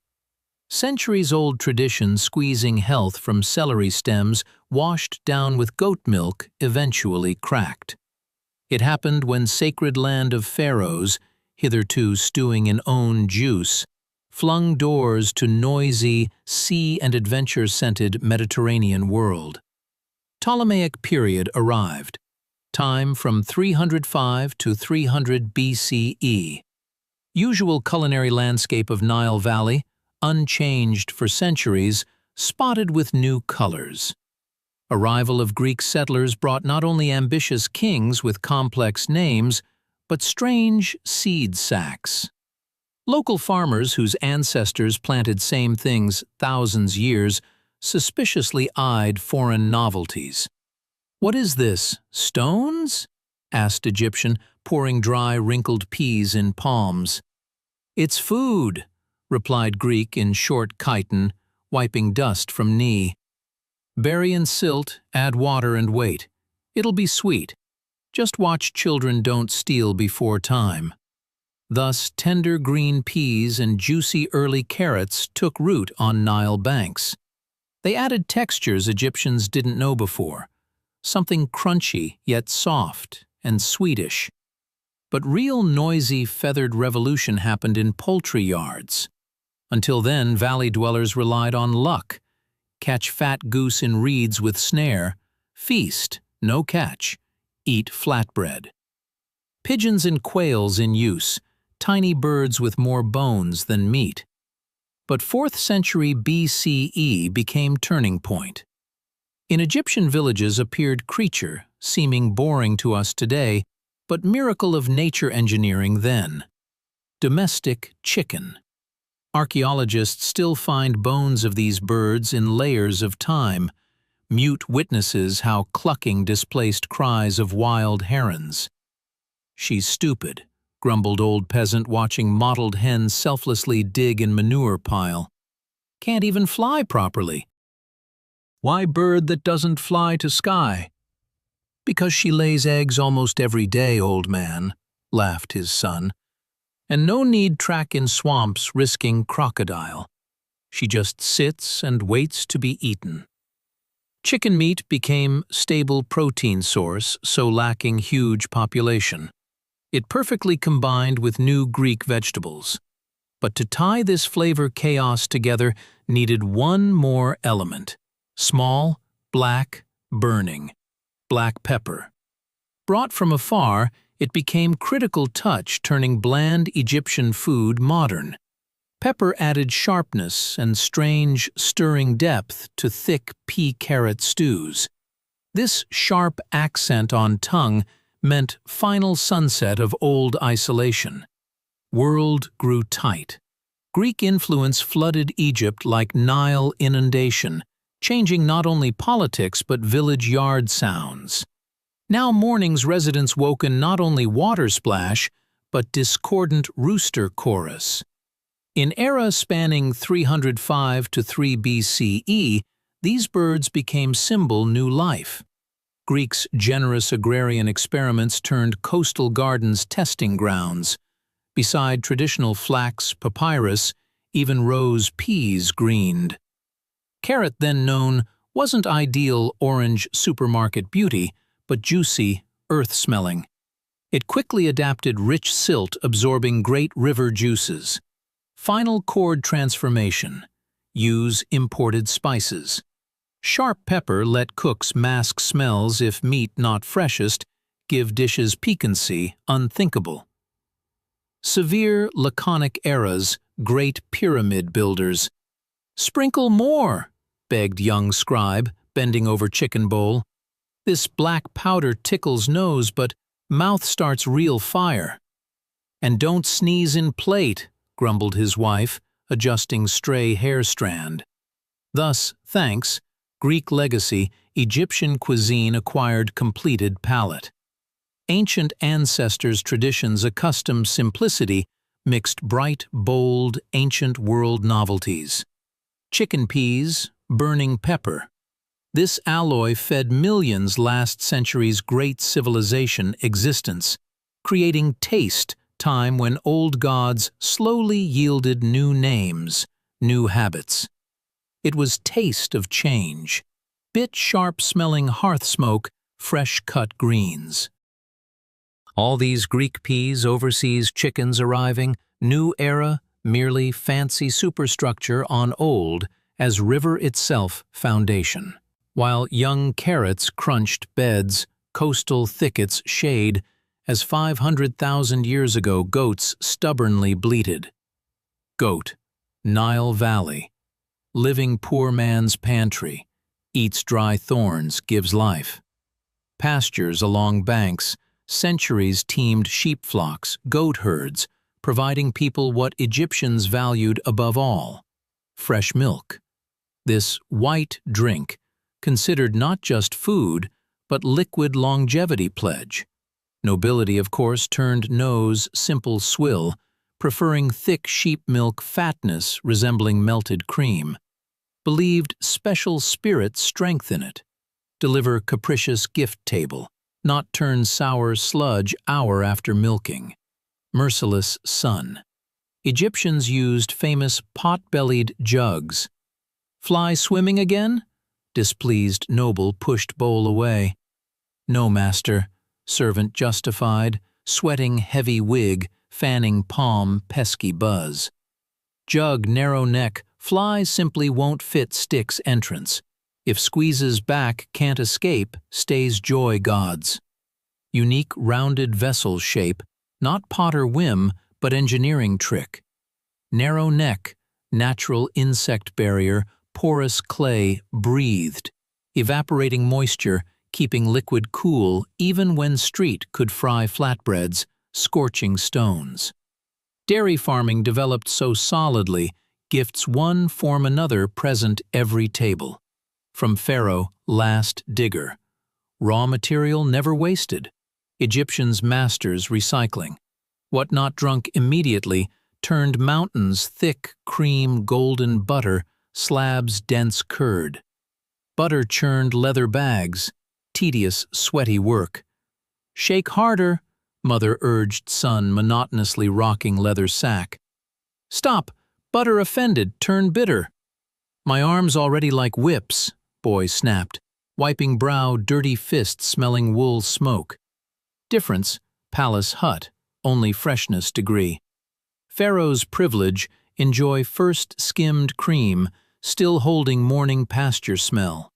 Centuries-old tradition squeezing health from celery stems washed down with goat milk eventually cracked. It happened when sacred land of pharaohs, hitherto stewing in own juice, flung doors to noisy, sea and adventure-scented Mediterranean world. Ptolemaic period arrived, time from 305 to 300 BCE. Usual culinary landscape of Nile Valley, unchanged for centuries, spotted with new colors. Arrival of Greek settlers brought not only ambitious kings with complex names, but strange seed sacks. Local farmers whose ancestors planted same things thousands years suspiciously eyed foreign novelties. "What is this, stones?" asked Egyptian, pouring dry, wrinkled peas in palms. "It's food," replied Greek in short chiton, wiping dust from knee. "Bury in silt, add water and wait. It'll be sweet. Just watch children don't steal before time." Thus, tender green peas and juicy early carrots took root on Nile banks. They added textures Egyptians didn't know before, something crunchy yet soft and sweetish. But real noisy feathered revolution happened in poultry yards. Until then, valley dwellers relied on luck. Catch fat goose in reeds with snare, feast, no catch, eat flatbread. Pigeons and quails in use, tiny birds with more bones than meat. But 4th century BCE became turning point. In Egyptian villages appeared creature, seeming boring to us today, but miracle of nature engineering then. Domestic chicken. Archaeologists still find bones of these birds in layers of time, mute witnesses how clucking displaced cries of wild herons. "She's stupid," grumbled old peasant watching mottled hen selflessly dig in manure pile. "Can't even fly properly." "Why bird that doesn't fly to sky?" "Because she lays eggs almost every day, old man," laughed his son. "And no need track in swamps risking crocodile. She just sits and waits to be eaten." Chicken meat became stable protein source, so lacking huge population. It perfectly combined with new Greek vegetables. But to tie this flavor chaos together needed one more element. Small, black, burning. Black pepper. Brought from afar, it became critical touch turning bland Egyptian food modern. Pepper added sharpness and strange, stirring depth to thick pea-carrot stews. This sharp accent on tongue meant final sunset of old isolation. World grew tight. Greek influence flooded Egypt like Nile inundation, changing not only politics but village yard sounds. Now mornings residents woken not only water splash, but discordant rooster chorus. In era spanning 305 to 3 BCE, these birds became symbol new life. Greeks' generous agrarian experiments turned coastal gardens testing grounds. Beside traditional flax, papyrus, even rose peas greened. Carrot, then known, wasn't ideal orange supermarket beauty, but juicy, earth-smelling. It quickly adapted rich silt absorbing great river juices. Final chord transformation. Use imported spices. Sharp pepper let cooks mask smells if meat not freshest, give dishes piquancy unthinkable. Severe, laconic eras, great pyramid builders. "Sprinkle more," begged young scribe, bending over chicken bowl. "This black powder tickles nose, but mouth starts real fire." "And don't sneeze in plate," grumbled his wife, adjusting stray hair strand. Thus, thanks, Greek legacy, Egyptian cuisine acquired completed palate. Ancient ancestors' traditions accustomed simplicity mixed bright, bold, ancient world novelties. Chicken peas, burning pepper. This alloy fed millions last century's great civilization existence, creating taste, time when old gods slowly yielded new names, new habits. It was taste of change, bit sharp-smelling hearth smoke, fresh-cut greens. All these Greek peas, overseas chickens arriving, new era, merely fancy superstructure on old as river itself foundation. While young carrots crunched beds, coastal thickets shade, as 500,000 years ago goats stubbornly bleated. Goat, Nile Valley, living poor man's pantry, eats dry thorns, gives life. Pastures along banks, centuries teemed sheep flocks, goat herds, providing people what Egyptians valued above all, fresh milk. This white drink, considered not just food, but liquid longevity pledge. Nobility, of course, turned nose simple swill, preferring thick sheep milk fatness resembling melted cream. Believed special spirit strength in it. Deliver capricious gift table, not turn sour sludge hour after milking. Merciless sun. Egyptians used famous pot-bellied jugs. Fly swimming again? Displeased noble pushed bowl away. "No, master," servant justified, sweating heavy wig, fanning palm, pesky buzz. Jug narrow neck, fly simply won't fit stick's entrance. If squeezes back can't escape, stays joy gods. Unique rounded vessel shape, not potter whim, but engineering trick. Narrow neck, natural insect barrier, porous clay, breathed, evaporating moisture, keeping liquid cool even when street could fry flatbreads, scorching stones. Dairy farming developed so solidly, gifts one form another present every table. From pharaoh, last digger. Raw material never wasted. Egyptians masters recycling. What not drunk immediately turned mountains thick cream golden butter, slabs dense curd. Butter churned leather bags, tedious sweaty work. "Shake harder," mother urged son monotonously rocking leather sack. "Stop, butter offended, turn bitter." "My arms already like whips," boy snapped, wiping brow, dirty fist smelling wool smoke. Difference, palace hut, only freshness degree. Pharaoh's privilege, enjoy first skimmed cream, still holding morning pasture smell.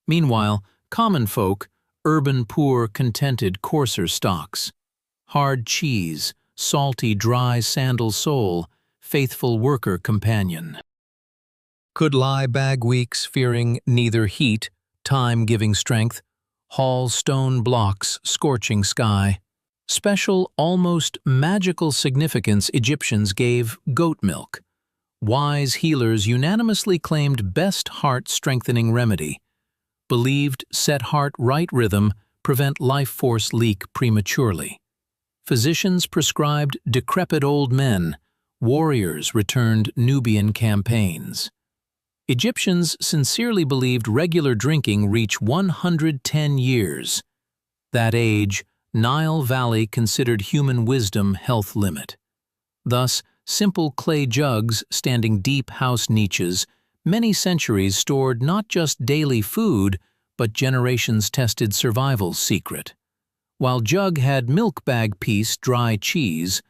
Meanwhile, common folk, urban poor contented coarser stocks. Hard cheese, salty dry sandal sole, faithful worker companion. Could lie bag weeks fearing neither heat, time giving strength, hall stone blocks, scorching sky. Special, almost magical significance Egyptians gave goat milk. Wise healers unanimously claimed best heart-strengthening remedy. Believed set heart right rhythm, prevent life force leak prematurely. Physicians prescribed decrepit old men. Warriors returned Nubian campaigns. Egyptians sincerely believed regular drinking reached 110 years. That age, Nile Valley considered human wisdom health limit. Thus, simple clay jugs standing deep house niches, many centuries stored not just daily food, but generations-tested survival secret. While jug had milk bag piece dry cheese,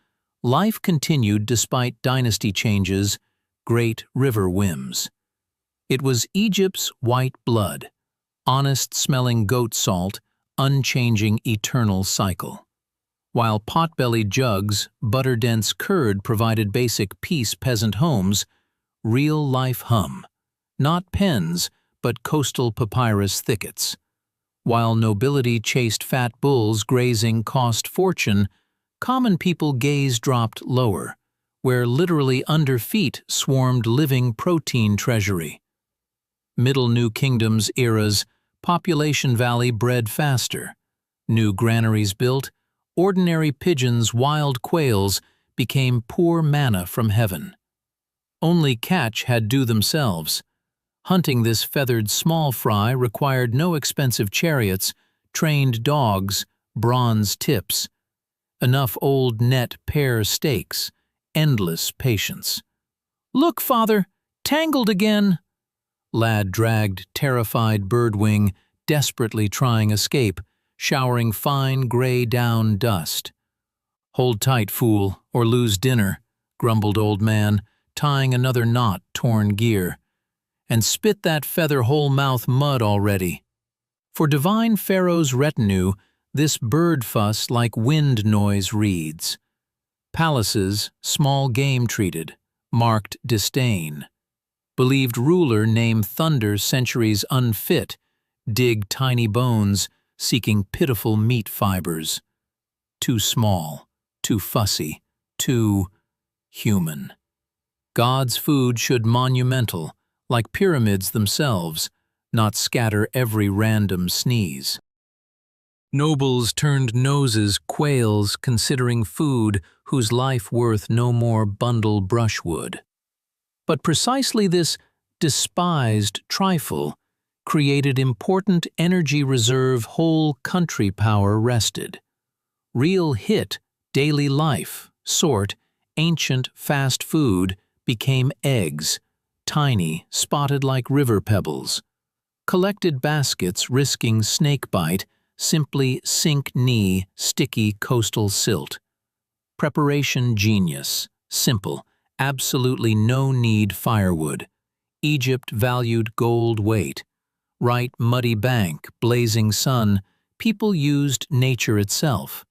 life continued despite dynasty changes, great river whims. It was Egypt's white blood, honest-smelling goat salt, unchanging eternal cycle. While pot-bellied jugs, butter-dense curd provided basic peace peasant homes, real-life hum. Not pens, but coastal papyrus thickets. While nobility chased fat bulls grazing cost fortune, common people gaze dropped lower, where literally under feet swarmed living protein treasury. Middle New Kingdom's eras, population valley bred faster. New granaries built, ordinary pigeons, wild quails became poor manna from heaven. Only catch had due themselves. Hunting this feathered small fry required no expensive chariots, trained dogs, bronze tips. Enough old net pear steaks, endless patience. "Look, father, tangled again!" Lad dragged terrified birdwing, desperately trying escape, showering fine gray down dust. "Hold tight, fool, or lose dinner," grumbled old man, tying another knot torn gear. "And spit that feather whole mouth mud already." For divine pharaoh's retinue, this bird fuss like wind noise reads. Palaces, small game treated, marked disdain. Believed ruler name thunder centuries unfit, dig tiny bones, seeking pitiful meat fibers. Too small, too fussy, too human. God's food should monumental, like pyramids themselves, not scatter every random sneeze. Nobles turned noses, quails, considering food whose life worth no more bundle brushwood. But precisely this despised trifle created important energy reserve whole country power rested. Real hit, daily life, sort, ancient fast food became eggs, tiny, spotted like river pebbles. Collected baskets risking snakebite, simply sink knee, sticky coastal silt. Preparation genius, simple, absolutely no need firewood. Egypt valued gold weight. Right muddy bank, blazing sun, people used nature itself.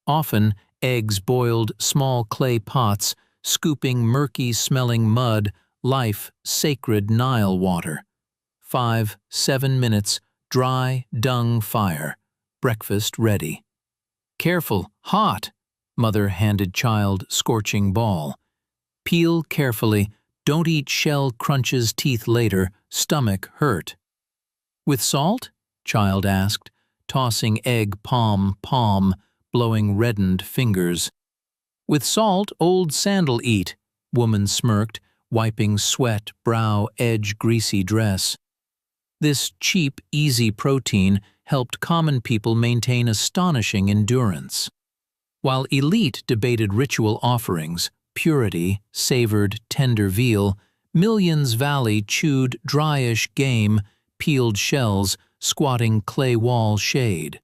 Often, eggs boiled small clay pots, scooping murky-smelling mud, life sacred Nile water. 5-7 minutes, dry dung fire, breakfast ready. "Careful, hot," mother handed child scorching ball. "Peel carefully, don't eat shell crunches teeth later, stomach hurt." "With salt?" child asked, tossing egg palm, blowing reddened fingers. "With salt, old sandal eat," woman smirked, wiping sweat, brow, edge greasy dress. This cheap, easy protein helped common people maintain astonishing endurance. While elite debated ritual offerings, purity, savored tender veal, millions valley chewed dryish game, peeled shells, squatting clay wall shade.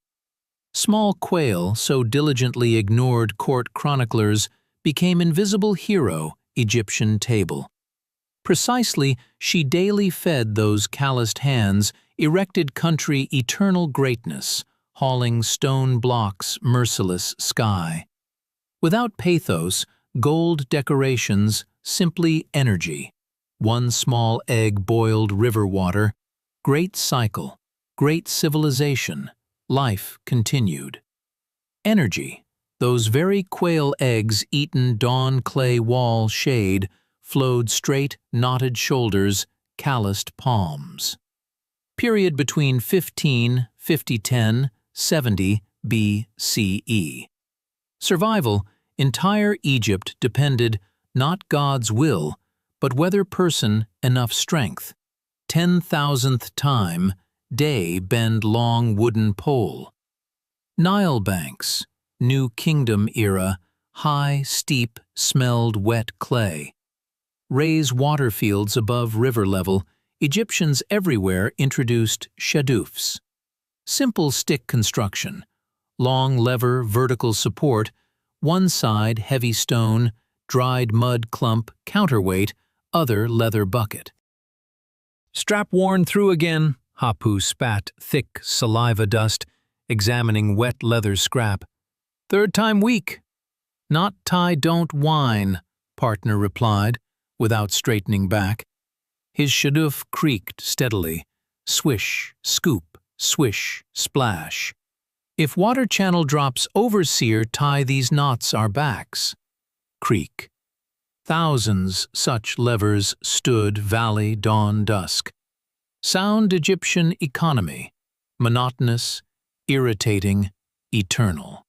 Small quail, so diligently ignored court chroniclers, became invisible hero, Egyptian table. Precisely, she daily fed those calloused hands, erected country eternal greatness, hauling stone blocks merciless sky. Without pathos, gold decorations, simply energy. One small egg boiled river water, great cycle, great civilization, life continued. Energy, those very quail eggs eaten dawn clay wall shade, flowed straight, knotted shoulders, calloused palms. Period between 15, 5010, 70 BCE. Survival, entire Egypt depended not God's will, but whether person enough strength. 10,000th time, day bend long wooden pole. Nile banks, New Kingdom era, high, steep, smelled wet clay. Raise water fields above river level, Egyptians everywhere introduced shadoofs. Simple stick construction, long lever vertical support, one side heavy stone, dried mud clump counterweight, other leather bucket. Strap worn through again, Hapu spat thick saliva dust, examining wet leather scrap. Third time weak. Not tie don't whine, partner replied, without straightening back. His shadoof creaked steadily, swish, scoop, swish, splash. If water channel drops overseer, tie these knots our backs. Creak. Thousands such levers stood valley dawn dusk. Sound Egyptian economy, monotonous, irritating, eternal.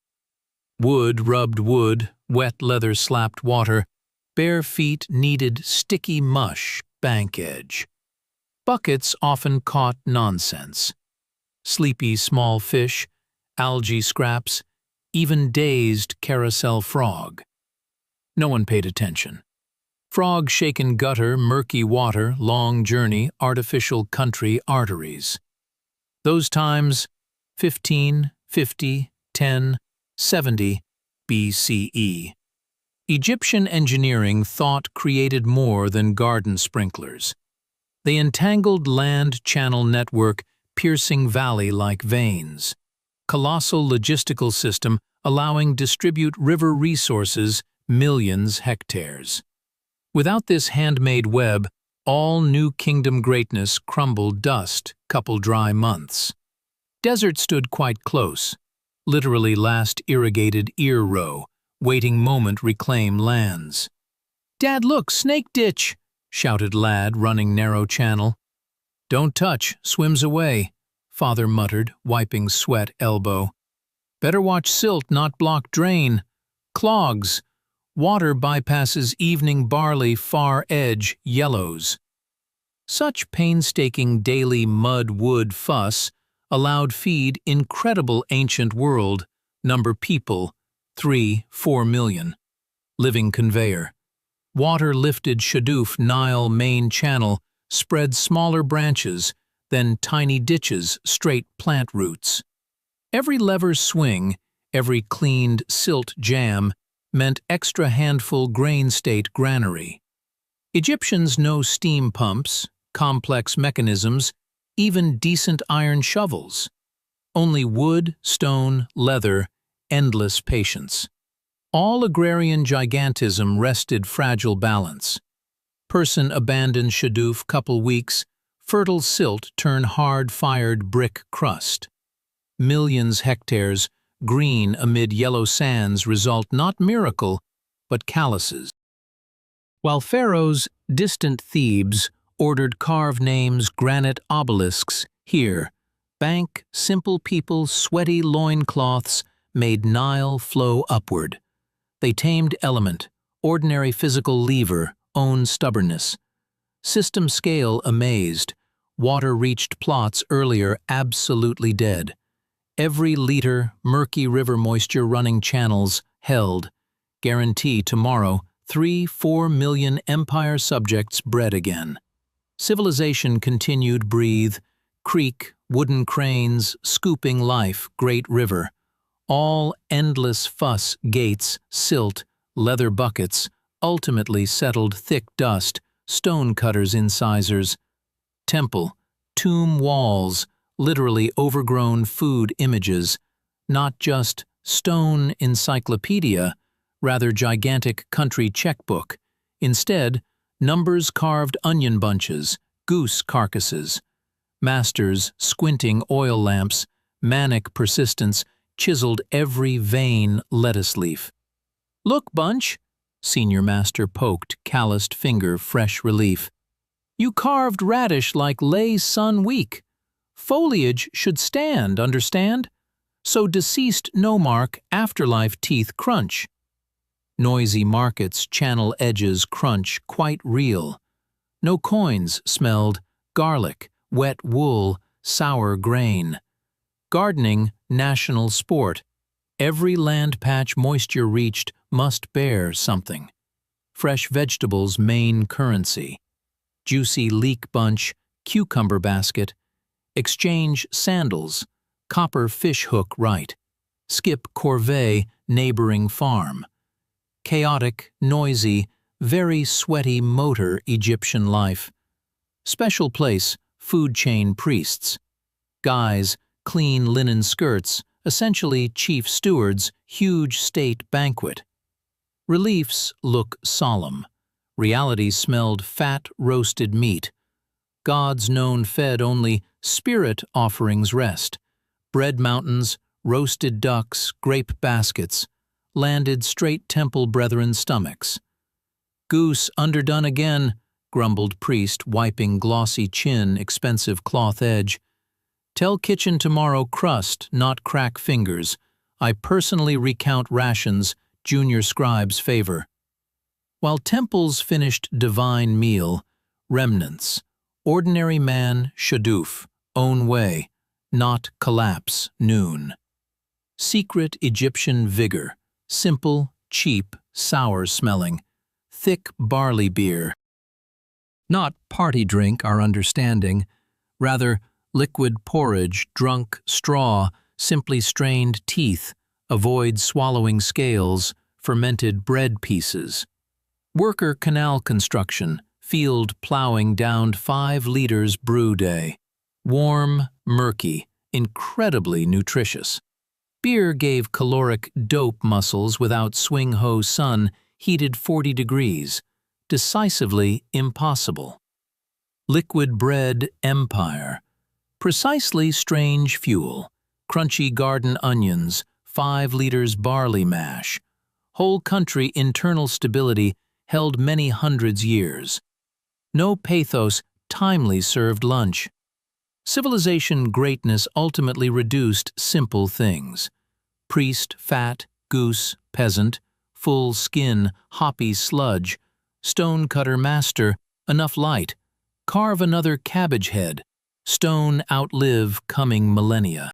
Wood rubbed wood, wet leather slapped water, bare feet needed sticky mush, bank edge. Buckets often caught nonsense. Sleepy small fish, algae scraps, even dazed carousel frog. No one paid attention. Frog shaken gutter, murky water, long journey, artificial country arteries. Those times, 15, 50, 10, 70 BCE. Egyptian engineering thought created more than garden sprinklers. They entangled land channel network, piercing valley like veins. Colossal logistical system allowing distribute river resources, millions hectares. Without this handmade web, all New Kingdom greatness crumbled dust, couple dry months. Desert stood quite close, literally last irrigated ear row, waiting moment reclaim lands. "Dad, look, snake ditch!" shouted lad, running narrow channel. "Don't touch, swims away," father muttered, wiping sweat elbow. "Better watch silt, not block drain. Clogs. Water bypasses evening barley far edge yellows." Such painstaking daily mud-wood fuss allowed feed incredible ancient world, number people, 3-4 million. Living conveyor. Water lifted shadoof Nile main channel, spread smaller branches, then tiny ditches, straight plant roots. Every lever's swing, every cleaned silt jam, meant extra handful grain state granary. Egyptians no steam pumps, complex mechanisms, even decent iron shovels. Only wood, stone, leather, endless patience. All agrarian gigantism rested fragile balance. Person abandoned shadoof couple weeks, fertile silt turn hard-fired brick crust. Millions hectares, green amid yellow sands result not miracle, but calluses. While pharaohs, distant Thebes, ordered carved names, granite obelisks, here, bank, simple people, sweaty loincloths, made Nile flow upward. They tamed element, ordinary physical lever, own stubbornness. System scale amazed, water reached plots earlier absolutely dead. Every liter, murky river moisture running channels, held. Guarantee tomorrow, 3-4 million empire subjects bred again. Civilization continued breathe, creek, wooden cranes, scooping life, great river. All endless fuss, gates, silt, leather buckets, ultimately settled thick dust, stone cutters incisors. Temple, tomb walls, literally overgrown food images, not just stone encyclopedia, rather gigantic country checkbook. Instead, numbers carved onion bunches, goose carcasses. Masters, squinting oil lamps, manic persistence, chiseled every vein lettuce leaf. "Look, bunch," senior master poked, calloused finger, fresh relief. "You carved radish like lay sun week. Foliage should stand, understand? So deceased no mark, afterlife teeth crunch. Noisy markets, channel edges crunch, quite real. No coins smelled, garlic, wet wool, sour grain. Gardening, national sport. Every land patch moisture reached must bear something. Fresh vegetables, main currency. Juicy leek bunch, cucumber basket. Exchange sandals, copper fish hook right. Skip corvée, neighboring farm. Chaotic, noisy, very sweaty motor Egyptian life. Special place, food chain priests. Guys, clean linen skirts, essentially chief stewards, huge state banquet. Reliefs look solemn. Reality smelled fat roasted meat. Gods known fed only spirit offerings rest. Bread mountains, roasted ducks, grape baskets, landed straight temple brethren stomachs. Goose underdone again, grumbled priest, wiping glossy chin, expensive cloth edge. Tell kitchen tomorrow crust, not crack fingers. I personally recount rations, junior scribes favor. While temples finished divine meal, remnants, ordinary man, shadoof, own way, not collapse, noon. Secret Egyptian vigor, simple, cheap, sour-smelling, thick barley beer. Not party drink, our understanding, rather liquid porridge, drunk straw, simply strained teeth, avoid swallowing scales, fermented bread pieces. Worker canal construction, field plowing downed 5 liters brew day. Warm, murky, incredibly nutritious. Beer gave caloric dope muscles without swing-ho sun, heated 40 degrees. Decisively impossible. Liquid bread empire. Precisely strange fuel. Crunchy garden onions, 5 liters barley mash. Whole country internal stability held many hundreds years. No pathos, timely served lunch. Civilization greatness ultimately reduced simple things. Priest, fat, goose, peasant, full skin, hoppy sludge, stone cutter master, enough light, carve another cabbage head, stone outlive coming millennia.